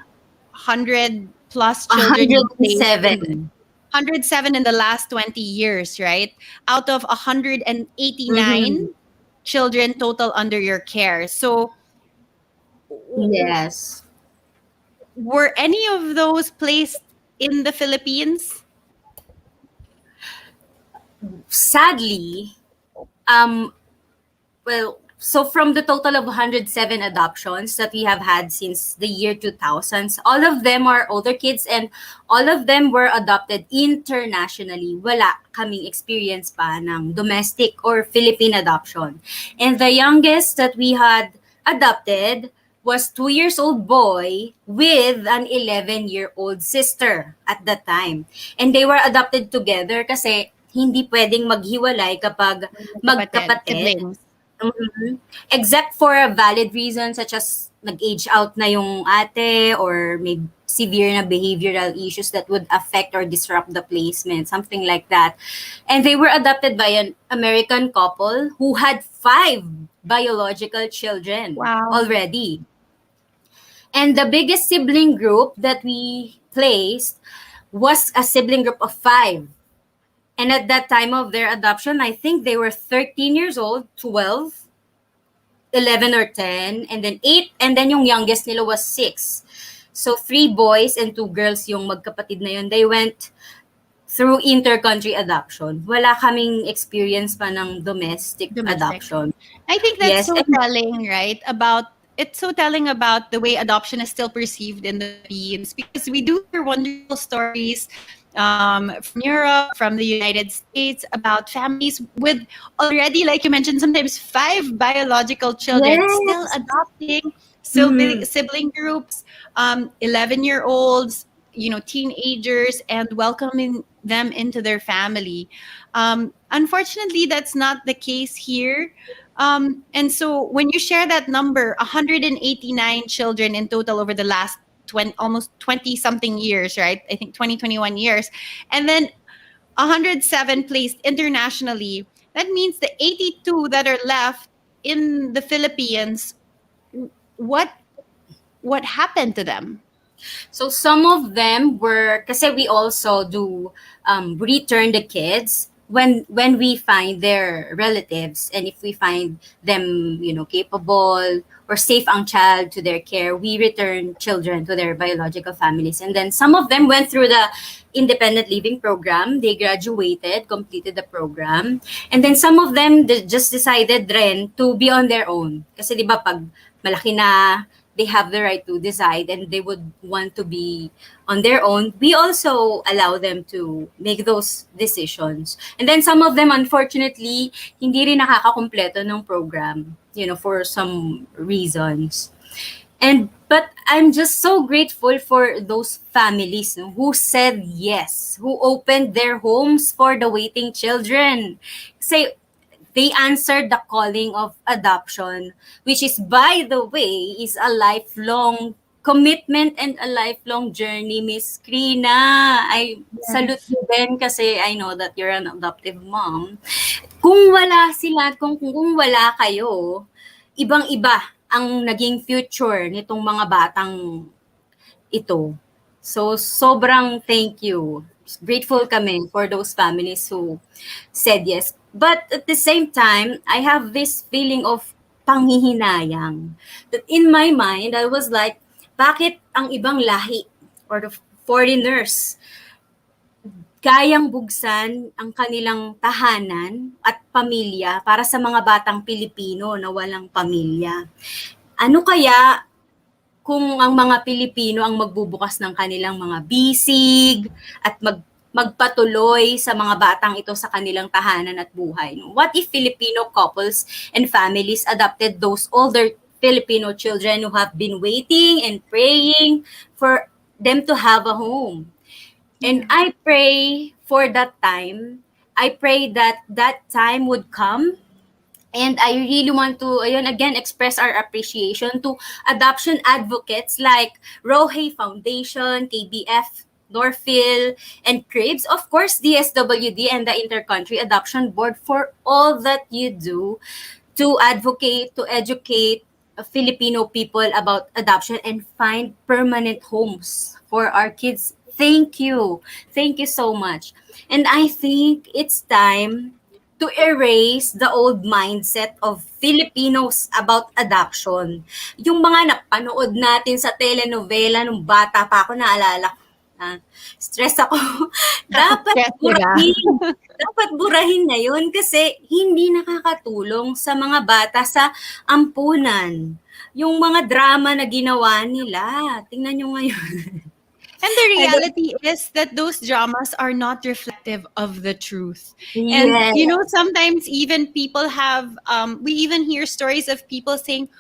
100 plus children you placed?
107.
107 in the last 20 years, right? Out of 189 children total under your care. So,
Yes.
were any of those placed in the Philippines?
Sadly, well, so from the total of 107 adoptions that we have had since the year 2000s, all of them are older kids and all of them were adopted internationally. Wala kaming experience pa ng domestic or Philippine adoption. And the youngest that we had adopted was 2 years old boy with an 11-year-old sister at that time. And they were adopted together kasi hindi pwedeng maghiwalay kapag magkapatid.
Siblings.
Except for a valid reason such as nag-age out na yung ate or may severe na behavioral issues that would affect or disrupt the placement, something like that. And they were adopted by an American couple who had 5 biological children already. And the biggest sibling group that we placed was a sibling group of 5. And at that time of their adoption, I think they were 13 years old, 12, 11 or 10, and then 8, and then yung youngest nila was 6. So 3 boys and 2 girls yung magkapatid na yun. They went through inter-country adoption. Wala kaming experience pa ng domestic. Adoption.
I think that's so telling, right? It's so telling about the way adoption is still perceived in the Philippines, because we do hear wonderful stories from Europe, from the United States, about families with already, like you mentioned, sometimes 5 biological children, still adopting sibling groups, 11-year-olds, teenagers, and welcoming them into their family. Unfortunately, that's not the case here. And so when you share that number, 189 children in total over the last almost 20 something years, right? I think 21 years. And then 107 placed internationally. That means the 82 that are left in the Philippines, what happened to them?
So some of them were, kasi we also do return the kids when we find their relatives, and if we find them, capable or safe ang child to their care, we return children to their biological families. And then some of them went through the independent living program. They graduated, completed the program. And then some of them just decided rin to be on their own. Kasi di ba pag malaki na, they have the right to decide and they would want to be on their own. We also allow them to make those decisions. And then some of them, unfortunately, hindi rin nakakakumpleto ng program, for some reasons. But I'm just so grateful for those families who said yes, who opened their homes for the waiting children. Kasi they answered the calling of adoption, which is, by the way, is a lifelong commitment and a lifelong journey, Miss Krina. I salute you din kasi I know that you're an adoptive mom. Kung wala sila, kung wala kayo, ibang-iba ang naging future nitong mga batang ito. So, sobrang thank you. Grateful kami for those families who said yes. But at the same time, I have this feeling of panghihinayang. That in my mind, I was like, bakit ang ibang lahi or the foreigners kayang bugsan ang kanilang tahanan at pamilya para sa mga batang Pilipino na walang pamilya? Ano kaya kung ang mga Pilipino ang magbubukas ng kanilang mga bisig at magpatuloy sa mga batang ito sa kanilang tahanan at buhay? What if Filipino couples and families adopted those older Filipino children who have been waiting and praying for them to have a home. And I pray for that time. I pray that that time would come. And I really want to, ayun, again, express our appreciation to adoption advocates like Rohe Foundation, KBF, Norphil, and Cribs. Of course, DSWD and the Intercountry Adoption Board for all that you do to advocate, to educate Filipino people about adoption and find permanent homes for our kids. Thank you. Thank you so much. And I think it's time to erase the old mindset of Filipinos about adoption. Yung mga napanood natin sa telenovela nung bata pa ako, naalala ko, stress ako. dapat
Stress ka.
burahin. Dapat burahin na yun kasi hindi nakakatulong sa mga bata sa ampunan. Yung mga drama na ginawa nila. Tingnan nyo ngayon.
And the reality is that those dramas are not reflective of the truth. And,
Yes.
you know, sometimes even people have, we even hear stories of people saying,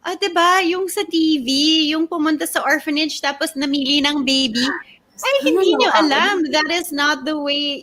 diba, yung sa TV, yung pumunta sa orphanage tapos namili ng baby, ay, hindi nyo alam. That is not the way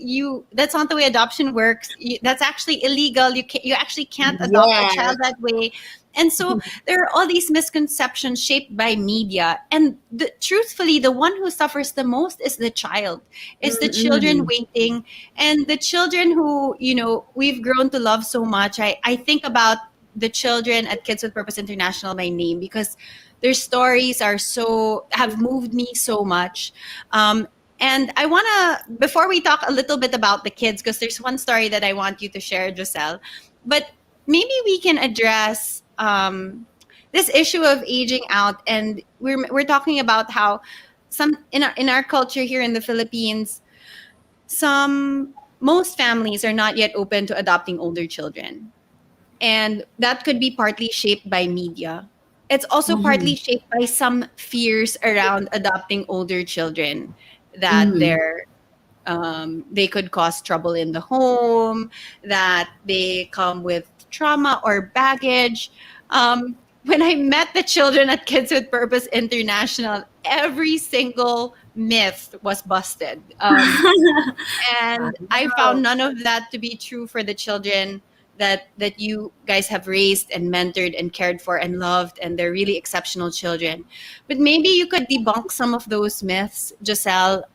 that's not the way adoption works. That's actually illegal. You actually can't adopt a child that way. And so there are all these misconceptions shaped by media. And truthfully, the one who suffers the most is the child, is the children waiting. And the children who, you know, we've grown to love so much. I think about the children at Kids with Purpose International by name because their stories have moved me so much. And I want to, before we talk a little bit about the kids, because there's one story that I want you to share, Jossell, but maybe we can address this issue of aging out. And we're talking about how some in our culture here in the Philippines, most families are not yet open to adopting older children. And that could be partly shaped by media. It's also partly shaped by some fears around adopting older children, that they could cause trouble in the home, that they come with trauma or baggage. When I met the children at Kids with Purpose International, every single myth was busted. And I found none of that to be true for the children that you guys have raised and mentored and cared for and loved, and they're really exceptional children. But maybe you could debunk some of those myths, Jossell.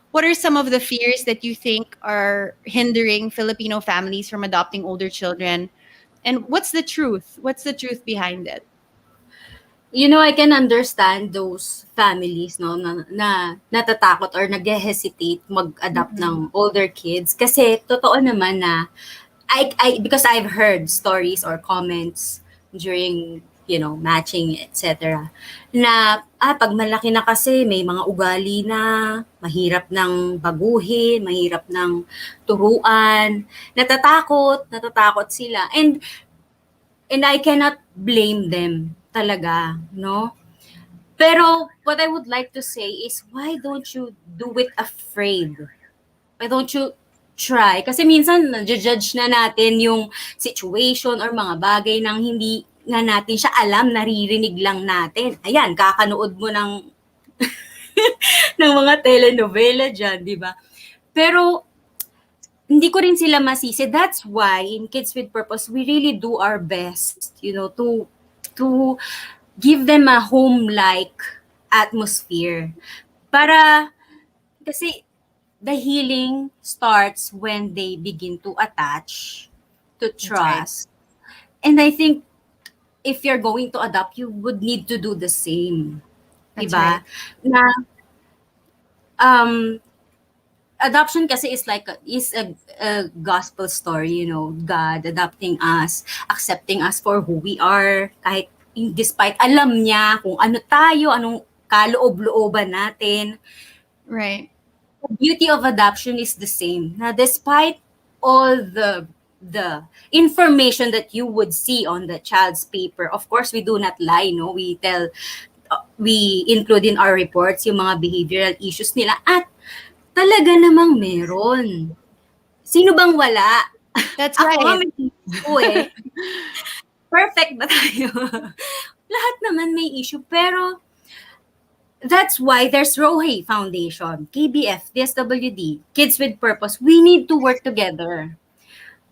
What are some of the fears that you think are hindering Filipino families from adopting older children? And what's the truth? What's the truth behind it?
You know, I can understand those families na natatakot or nag-hesitate mag-adopt ng older kids kasi totoo naman na because I've heard stories or comments during, you know, matching, etc. na pag malaki na kasi may mga ugali na mahirap ng baguhin, mahirap ng turuan, natatakot sila. And I cannot blame them talaga, no? Pero what I would like to say is, why don't you do it afraid? Why don't you try? Kasi minsan na-judge na natin yung situation or mga bagay nang hindi nga natin siya alam, naririnig lang natin. Ayan, kakanood mo ng ng mga telenovela dyan, di ba? Pero hindi ko rin sila masisi. That's why in Kids with Purpose, we really do our best, you know, to give them a home-like atmosphere. Para, kasi the healing starts when they begin to attach, to trust. Right. And I think if you're going to adopt, you would need to do the same.
That's
diba?
Right.
Na, adoption kasi is a gospel story, you know, God adopting us, accepting us for who we are, kahit despite alam niya kung ano tayo, anong kaloob-looban natin.
Right.
The beauty of adoption is the same. Na despite all the information that you would see on the child's paper, of course, we do not lie, no? We include in our reports yung mga behavioral issues nila at talaga namang meron. Sino bang wala?
That's right.
Ako, may issue eh. perfect ba tayo? Lahat naman may issue. Pero, that's why there's Rohe Foundation, KBF, DSWD, Kids with Purpose. We need to work together.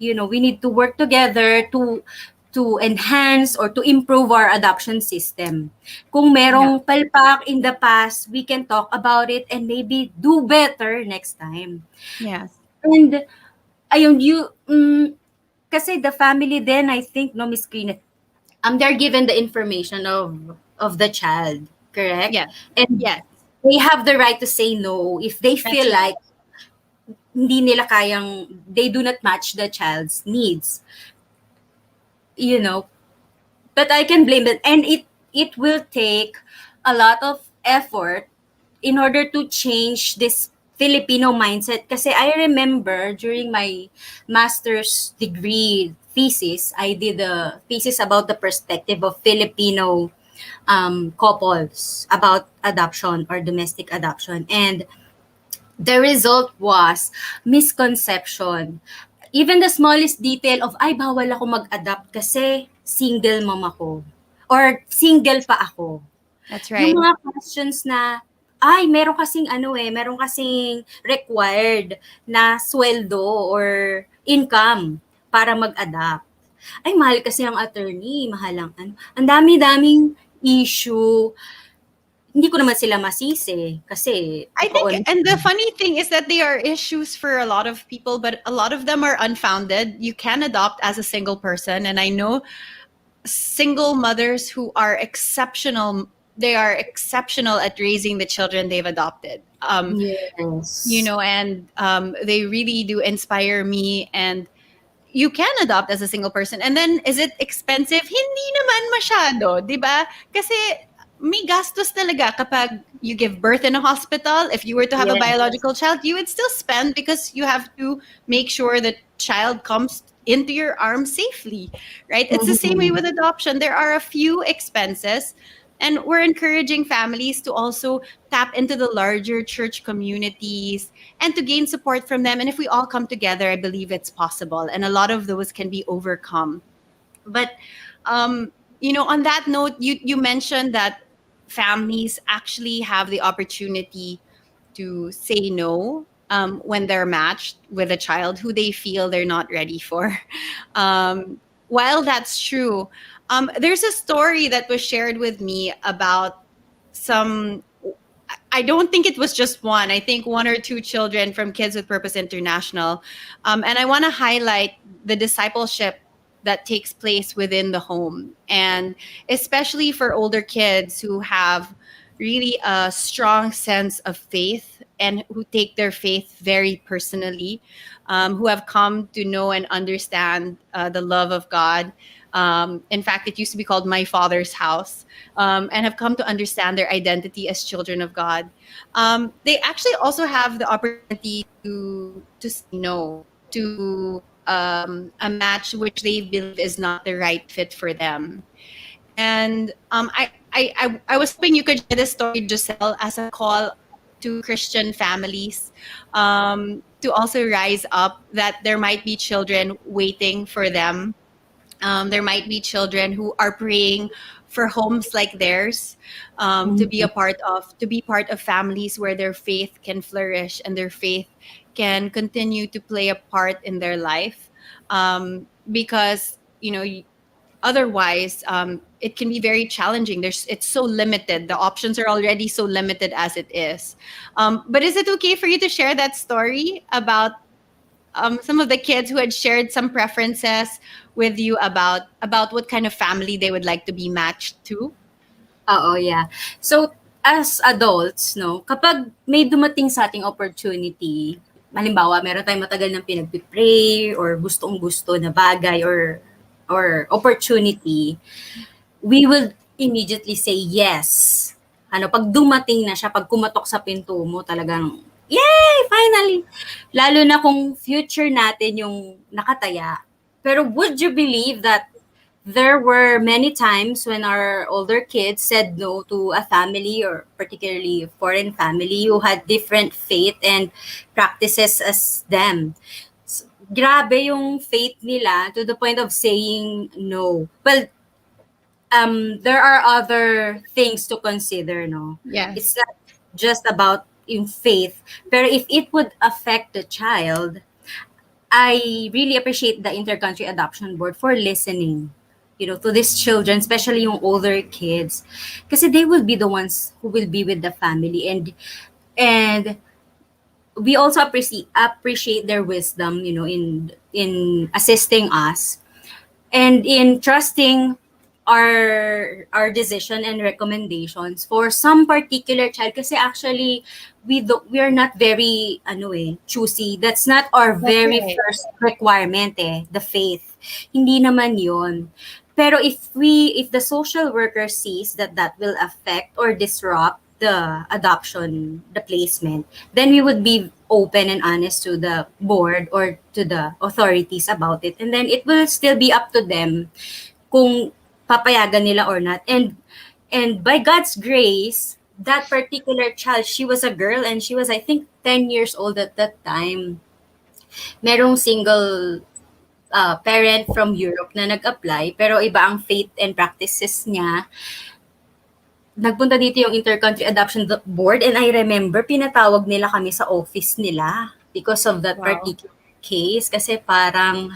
We need to work together to enhance or to improve our adoption system. Kung merong palpak in the past, we can talk about it and maybe do better next time.
Yes.
And ayun, kasi the family then, I think, no, Miss Green, they're given the information of the child, correct?
Yes.
And
Yes.
they have the right to say no if they feel
That's right.
like hindi nila they do not match the child's needs. But I can blame it, and it will take a lot of effort in order to change this Filipino mindset. Kasi I remember during my master's degree thesis, I did a thesis about the perspective of Filipino couples about adoption or domestic adoption. And the result was misconception. Even the smallest detail of, ay, bawal ako mag-adopt kasi single mom ako. Or single pa ako.
That's
Yung
right.
mga questions na, ay, meron kasing required na sweldo or income para mag-adopt. Ay, mahal kasi ang attorney, mahal ang Ang dami-daming issue. Hindi ko naman sila masisi kasi
I think, and the funny thing is that they are issues for a lot of people, but a lot of them are unfounded. You can adopt as a single person, and I know single mothers who are exceptional. They are exceptional at raising the children they've adopted.
Yes.
And they really do inspire me. And you can adopt as a single person. And then, is it expensive? Hindi naman masyado, di ba? Kasi may gastos talaga kapag you give birth in a hospital. If you were to have a
Yes.
biological child, you would still spend because you have to make sure that child comes into your arms safely, right? It's the same way with adoption. There are a few expenses, and we're encouraging families to also tap into the larger church communities and to gain support from them. And if we all come together, I believe it's possible. And a lot of those can be overcome. But, on that note, you mentioned that families actually have the opportunity to say no when they're matched with a child who they feel they're not ready for. While that's true, there's a story that was shared with me about some. I don't think it was just one. I think one or two children from Kids with Purpose International. And I want to highlight the discipleship that takes place within the home. And especially for older kids who have really a strong sense of faith and who take their faith very personally, who have come to know and understand the love of God. In fact, it used to be called My Father's House, and have come to understand their identity as children of God. They actually also have the opportunity to say no to a match which they believe is not the right fit for them. And I was hoping you could share this story, Jossell, as a call to Christian families to also rise up, that there might be children waiting for them. There might be children who are praying for homes like theirs, to be part of families where their faith can flourish and their faith can continue to play a part in their life. Because otherwise, it can be very challenging. It's so limited. The options are already so limited as it is. But is it okay for you to share that story about some of the kids who had shared some preferences with you about what kind of family they would like to be matched to?
Oo, yeah. So, as adults, no, kapag may dumating sa ating opportunity, halimbawa, meron tayong matagal ng pinagpipray or gustong-gusto na bagay or opportunity, we will immediately say yes. Pag dumating na siya, pag kumatok sa pinto mo, talagang, yay! Finally! Lalo na kung future natin yung nakataya. Pero would you believe that there were many times when our older kids said no to a family, or particularly a foreign family, who had different faith and practices as them. So, grabe yung faith nila to the point of saying no. Well, there are other things to consider, no?
Yes.
It's not just about yung faith. Pero if it would affect the child, I really appreciate the Intercountry Adoption Board for listening, to these children, especially yung older kids. Kasi they will be the ones who will be with the family, and we also appreciate their wisdom, in assisting us and in trusting our decision and recommendations for some particular child, kasi actually we are not very choosy. That's not our very
right.
first requirement, the faith. Hindi naman yon. Pero if the social worker sees that will affect or disrupt the adoption, the placement, then we would be open and honest to the board or to the authorities about it. And then it will still be up to them kung papayagan nila or not. And by God's grace, that particular child, she was a girl and she was, I think, 10 years old at that time. Merong single parent from Europe na nag-apply, pero iba ang faith and practices niya. Nagpunta dito yung Intercountry Adoption Board, and I remember pinatawag nila kami sa office nila because of that particular case. Kasi parang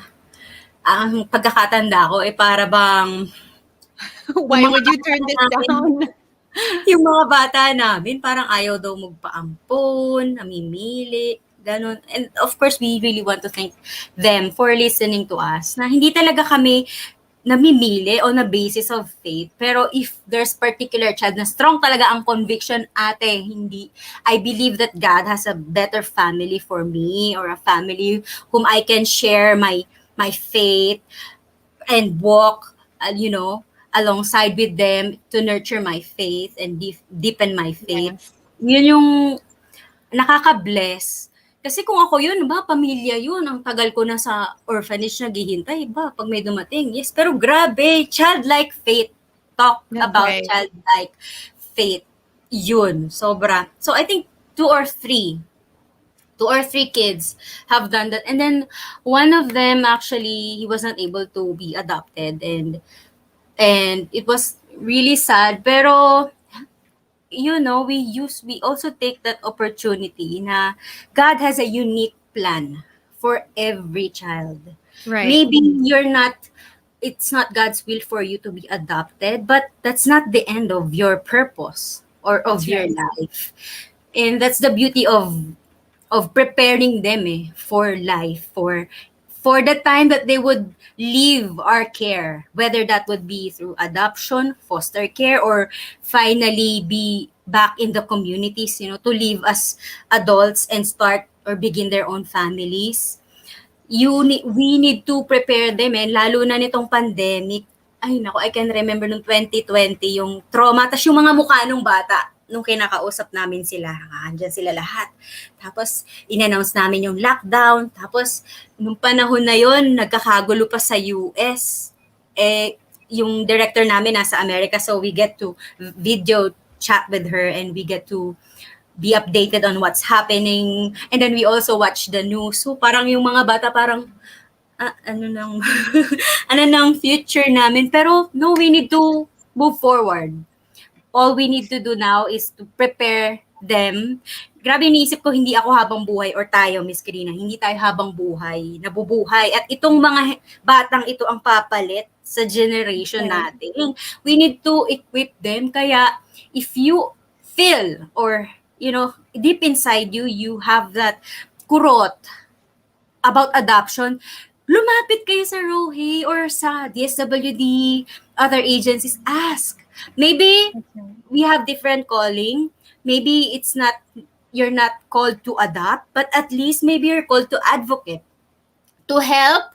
ang pagkakatanda ko para bang
Why would you turn this down?
yung mga bata namin parang ayaw daw magpaampon, namimili, ganun. And of course, we really want to thank them for listening to us, na hindi talaga kami namimili on a basis of faith. Pero if there's particular child na strong talaga ang conviction, ate, hindi, I believe that God has a better family for me, or a family whom I can share my faith and walk, alongside with them to nurture my faith and deepen my faith. Yun yung nakaka-bless. Kasi kung ako yun, pamilya yun, ang tagal ko na sa orphanage naghihintay, pag may dumating, yes. Pero grabe, childlike faith. Talk about childlike faith. Yun, sobra. So I think two or three kids have done that. And then one of them, actually, he was not able to be adopted. And it was really sad. Pero we also take that opportunity na God has a unique plan for every child.
Right.
Maybe it's not God's will for you to be adopted, but that's not the end of your purpose or of your life. And that's the beauty of preparing them for life, for the time that they would leave our care, whether that would be through adoption, foster care, or finally be back in the communities, to live as adults and start or begin their own families. We need to prepare them, lalo na nitong pandemic. Ay nako, I can remember nung 2020 yung trauma, tas yung mga mukha ng bata nung kinakausap namin sila, andyan sila lahat. Tapos, in-announce namin yung lockdown. Tapos, nung panahon na yon, nagkakagulo pa sa US. Yung director namin nasa America, so we get to video chat with her and we get to be updated on what's happening. And then we also watch the news. So, parang yung mga bata parang, ano nang future namin. Pero, no, we need to move forward. All we need to do now is to prepare them. Grabe, iniisip ko, hindi ako habang buhay or tayo, Miss Karina, hindi tayo habang buhay, nabubuhay. At itong mga batang ito ang papalit sa generation natin. We need to equip them. Kaya if you feel or, deep inside you have that kurot about adoption, lumapit kayo sa ROHE or sa DSWD, other agencies, ask. Maybe we have different calling. Maybe you're not called to adopt, but at least maybe you're called to advocate, to help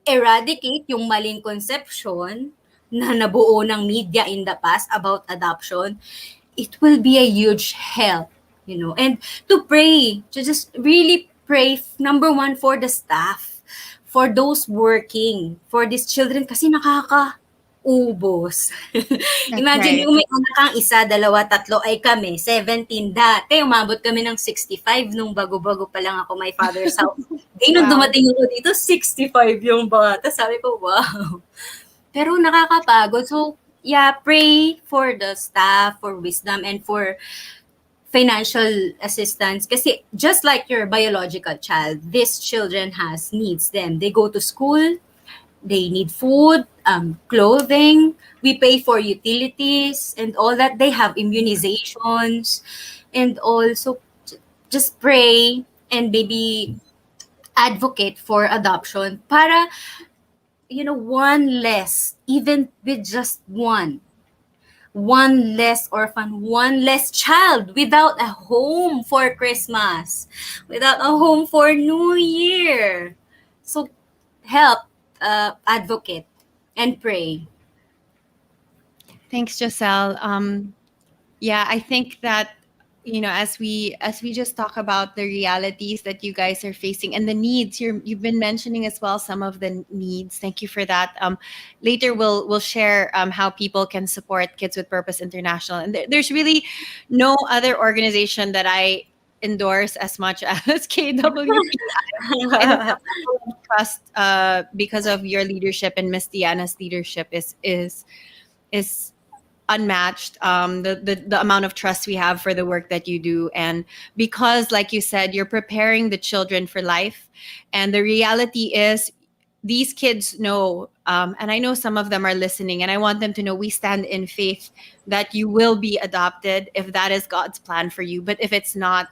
eradicate yung maling conception na nabuo ng media in the past about adoption. It will be a huge help, and to pray, to just really pray, number one, for the staff, for those working, for these children, kasi ubos. Imagine yung may anak kang isa, dalawa, tatlo, ay kami, 17 dati. Umabot kami ng 65 nung bago-bago pa lang ako my father's house. Nung dumating ako dito, 65 yung bata. Sabi ko, wow. Pero nakakapagod. So, yeah, pray for the staff, for wisdom, and for financial assistance. Kasi just like your biological child, these children has needs them. They go to school, they need food, clothing, we pay for utilities and all that. They have immunizations, and also just pray and maybe advocate for adoption para, one less, even with just one less orphan, one less child without a home for Christmas, without a home for New Year. So help, advocate, and pray.
Thanks, Jossell. Yeah, I think that as we just talk about the realities that you guys are facing and the needs, you've been mentioning as well some of the needs. Thank you for that. Later we'll share how people can support Kids with Purpose International, and there's really no other organization that I endorse as much as KWPI. And the level of trust, because of your leadership and Miss Diana's leadership, is unmatched. The amount of trust we have for the work that you do, and because, like you said, you're preparing the children for life, and the reality is these kids know, and I know some of them are listening, and I want them to know we stand in faith that you will be adopted if that is God's plan for you. But if it's not,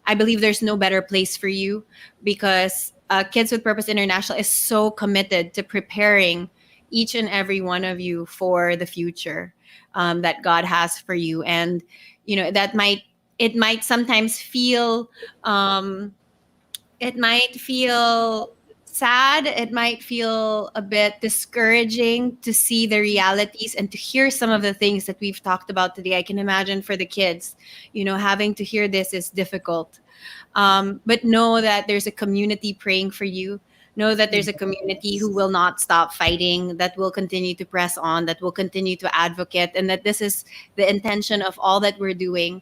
I believe there's no better place for you, because Kids with Purpose International is so committed to preparing each and every one of you for the future that God has for you. And it might sometimes feel sad, it might feel a bit discouraging to see the realities and to hear some of the things that we've talked about today. I can imagine for the kids, having to hear this is difficult. But know that there's a community praying for you. Know that there's a community who will not stop fighting, that will continue to press on, that will continue to advocate, and that this is the intention of all that we're doing,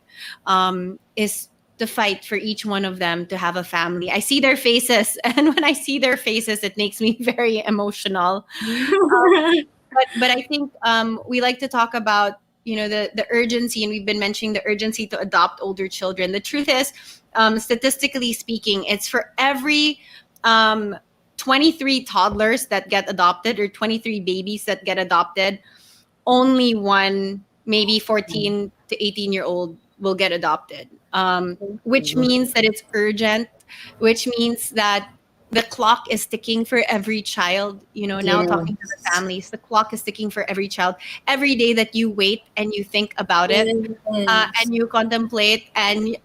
is to fight for each one of them to have a family. I see their faces, and when I see their faces, it makes me very emotional. But I think we like to talk about the urgency, and we've been mentioning the urgency to adopt older children. The truth is, statistically speaking, it's for every 23 toddlers that get adopted, or 23 babies that get adopted, only one, maybe 14 to 18-year-old will get adopted, which means that it's urgent, which means that the clock is ticking for every child. Now talking to the families, the clock is ticking for every child. Every day that you wait and you think about it, and you contemplate, and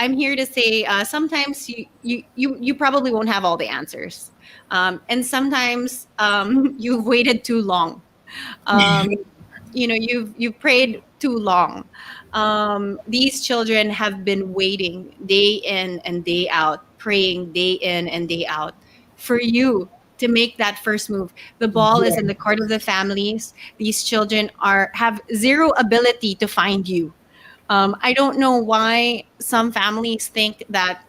I'm here to say, sometimes you probably won't have all the answers, and sometimes you've waited too long. You've prayed too long. These children have been waiting day in and day out, praying day in and day out for you to make that first move. The ball is in the court of the families. These children have zero ability to find you. I don't know why some families think that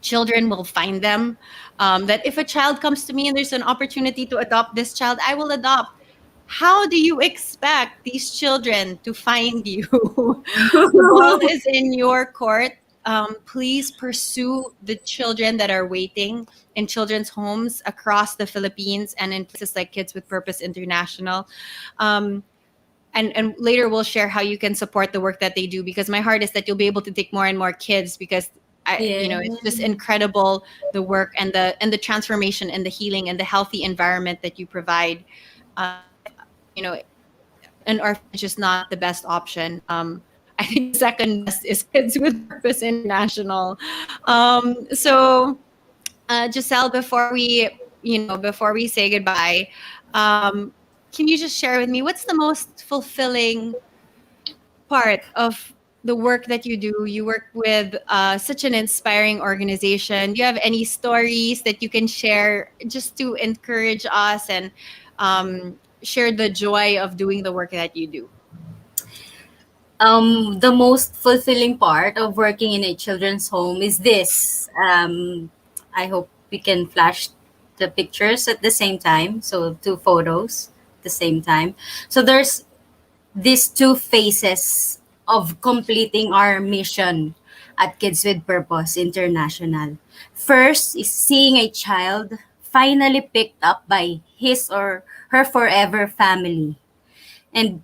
children will find them. That if a child comes to me and there's an opportunity to adopt this child, I will adopt. How do you expect these children to find you? The ball is in your court. Please pursue the children that are waiting in children's homes across the Philippines and in places like Kids with Purpose International. And later we'll share how you can support the work that they do, because my heart is that you'll be able to take more and more kids, because it's just incredible, the work and the transformation and the healing and the healthy environment that you provide. An orphanage is not the best option. I think the second best is Kids with Purpose International. So Jossell, before we say goodbye, can you just share with me what's the most fulfilling part of the work that you do? You work with such an inspiring organization. Do you have any stories that you can share just to encourage us and share the joy of doing the work that you do?
The most fulfilling part of working in a children's home is this. I hope we can flash the pictures at the same time. So 2 photos. the same time. So there's these two phases of completing our mission at Kids with Purpose International. First is seeing a child finally picked up by his or her forever family. And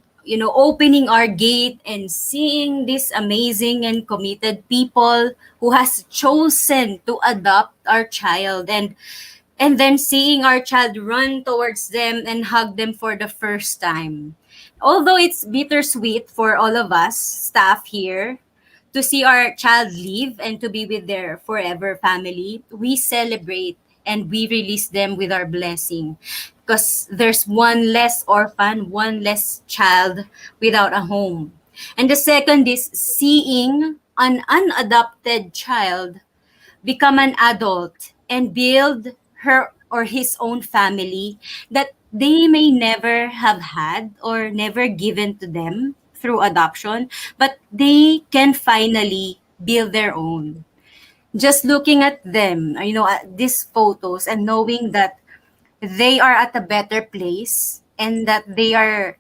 opening our gate and seeing these amazing and committed people who has chosen to adopt our child, and then seeing our child run towards them and hug them for the first time. Although it's bittersweet for all of us staff here to see our child leave and to be with their forever family, we celebrate and we release them with our blessing. Because there's one less orphan, one less child without a home. And the second is seeing an unadopted child become an adult and build her or his own family that they may never have had or never given to them through adoption, but they can finally build their own. Just looking at them, at these photos and knowing that they are at a better place and that they are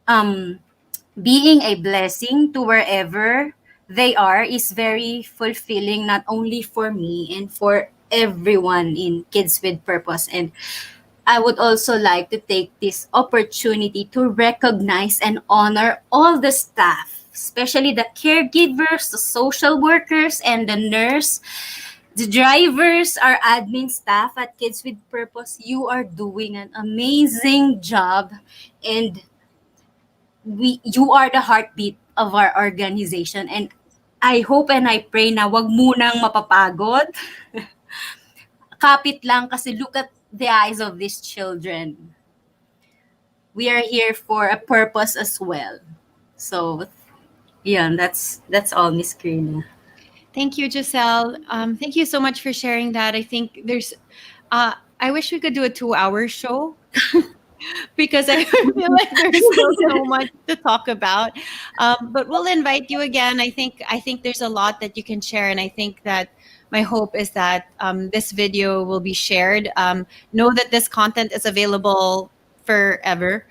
um, being a blessing to wherever they are is very fulfilling, not only for me and for everyone in Kids with Purpose. And I would also like to take this opportunity to recognize and honor all the staff, especially the caregivers, the social workers, and the nurse, the drivers, our admin staff at Kids with Purpose. You are doing an amazing job, and you are the heartbeat of our organization, and I hope and I pray na wag munang mapapagod. Kapit lang kasi look at the eyes of these children. We are here for a purpose as well. So, yeah, that's all, Miss Karina.
Thank you, Jossell. Thank you so much for sharing that. I think I wish we could do a 2-hour show because I feel like there's still so much to talk about. But we'll invite you again. I think there's a lot that you can share, and I think that my hope is that this video will be shared. Know that this content is available forever.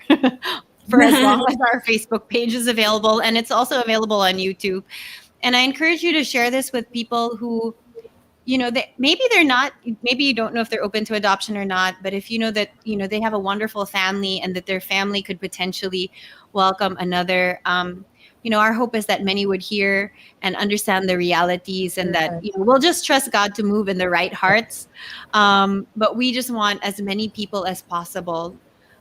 For as long as our Facebook page is available, and it's also available on YouTube. And I encourage you to share this with people who, maybe you don't know if they're open to adoption or not, but if you know that, they have a wonderful family and that their family could potentially welcome another, our hope is that many would hear and understand the realities, and that, we'll just trust God to move in the right hearts. But we just want as many people as possible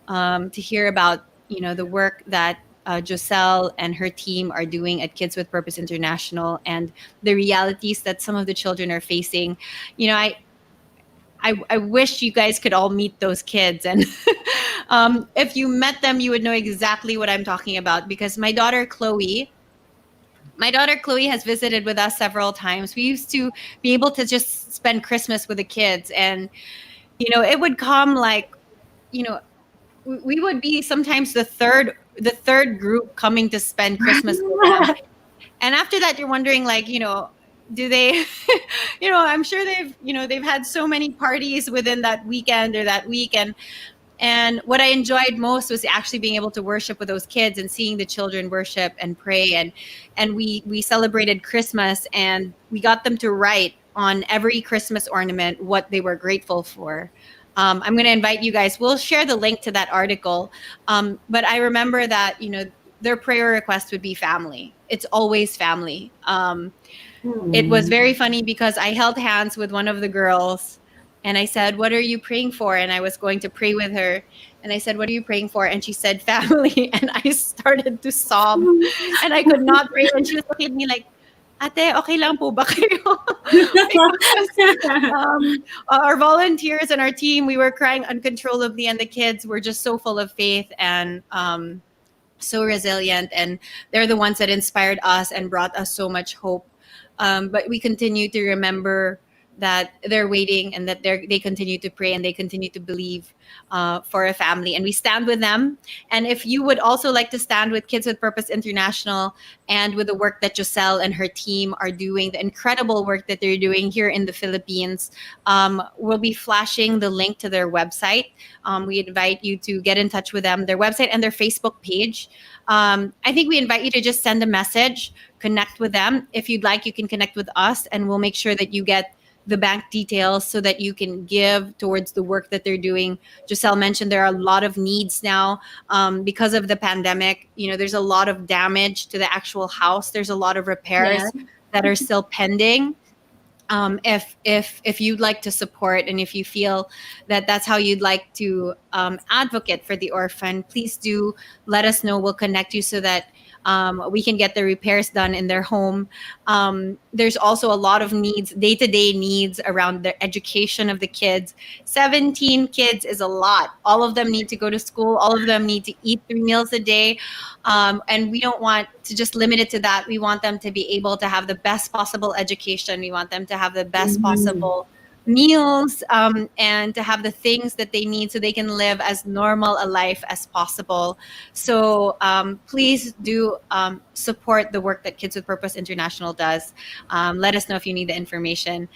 to hear about, the work that Jossell and her team are doing at Kids with Purpose International, and the realities that some of the children are facing. I wish you guys could all meet those kids, and if you met them, you would know exactly what I'm talking about, because my daughter Chloe has visited with us several times. We used to be able to just spend Christmas with the kids, and it would come like, we would be sometimes the third group coming to spend Christmas with them. And after that, you're wondering, like, do they, I'm sure they've had so many parties within that weekend or that week. And what I enjoyed most was actually being able to worship with those kids and seeing the children worship and pray. And we celebrated Christmas, and we got them to write on every Christmas ornament what they were grateful for. I'm going to invite you guys. We'll share the link to that article. But I remember that, their prayer request would be family. It's always family. It was very funny because I held hands with one of the girls and I said, "What are you praying for?" And I was going to pray with her. And I said, "What are you praying for?" And she said, "Family." And I started to sob and I could not pray. And she was looking at me like, "Ate, okay lang po ba kayo?" Our volunteers and our team, we were crying uncontrollably, and the kids were just so full of faith and so resilient. And they're the ones that inspired us and brought us so much hope. But we continue to remember that they're waiting and that they continue to pray and they continue to believe for a family. And we stand with them. And if you would also like to stand with Kids with Purpose International and with the work that Jossell and her team are doing, the incredible work that they're doing here in the Philippines, we'll be flashing the link to their website. We invite you to get in touch with them, their website and their Facebook page. I think we invite you to just send a message, connect with them. If you'd like, you can connect with us, and we'll make sure that you get the bank details so that you can give towards the work that they're doing. Jossell mentioned there are a lot of needs now because of the pandemic. There's a lot of damage to the actual house. There's a lot of repairs that are still pending. If you'd like to support, and if you feel that that's how you'd like to advocate for the orphan, please do let us know. We'll connect you so that we can get the repairs done in their home. There's also a lot of needs, day-to-day needs around the education of the kids. 17 kids is a lot. All of them need to go to school. All of them need to eat 3 meals a day. And we don't want to just limit it to that. We want them to be able to have the best possible education. We want them to have the best possible meals, and to have the things that they need so they can live as normal a life as possible. So please do support the work that Kids with Purpose International does. Let us know if you need the information.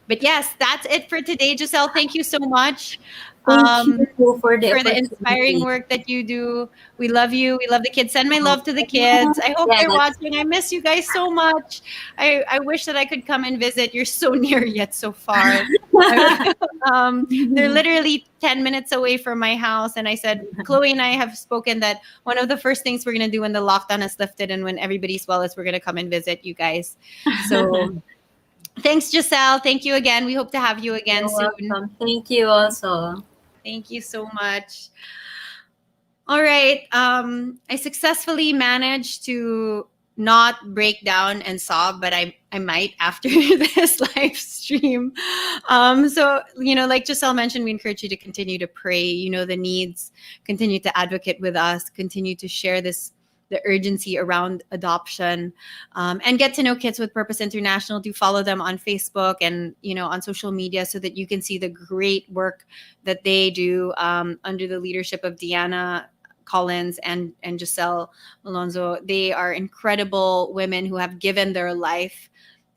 But yes, that's it for today, Jossell. Thank you so much.
Thank you for the
inspiring work that you do. We love you. We love the kids. Send my love to the kids. I hope they're watching. I miss you guys so much. I wish that I could come and visit. You're so near yet so far. They're literally 10 minutes away from my house. And I said, Chloe and I have spoken that one of the first things we're going to do when the lockdown is lifted and when everybody's well is we're going to come and visit you guys. So thanks, Jossell. Thank you again. We hope to have you again soon.
Welcome. Thank you also.
Thank you so much. All right. I successfully managed to not break down and sob, but I might after this live stream. So, like Jossell mentioned, we encourage you to continue to pray, the needs, continue to advocate with us, continue to share the urgency around adoption, and get to know Kids with Purpose International. Do follow them on Facebook and on social media so that you can see the great work that they do under the leadership of Deanna Collins and Jossell Malonzo. They are incredible women who have given their life,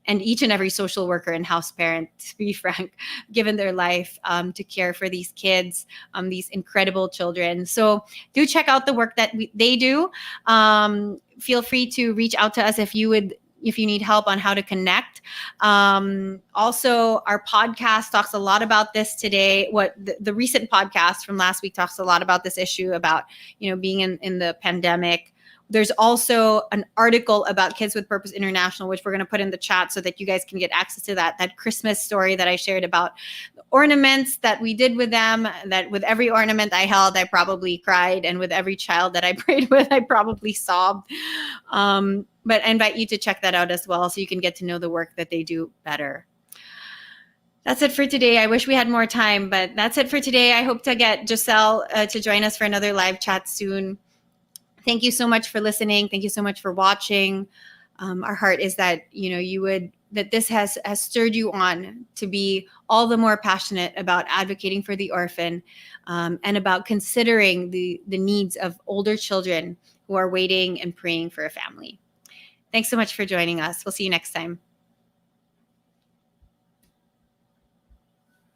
and each and every social worker and house parent, to be frank, given their life to care for these kids, these incredible children. So do check out the work that they do. Feel free to reach out to us if you need help on how to connect. Also, our podcast talks a lot about this today. The recent podcast from last week talks a lot about this issue about, being in the pandemic. There's also an article about Kids with Purpose International, which we're going to put in the chat so that you guys can get access to that Christmas story that I shared about the ornaments that we did with them, that with every ornament I held, I probably cried. And with every child that I prayed with, I probably sobbed. But I invite you to check that out as well so you can get to know the work that they do better. That's it for today. I wish we had more time, but that's it for today. I hope to get Jossell to join us for another live chat soon. Thank you so much for listening. Thank you so much for watching. Our heart is that that this has stirred you on to be all the more passionate about advocating for the orphan, and about considering the needs of older children who are waiting and praying for a family. Thanks so much for joining us. We'll see you next time.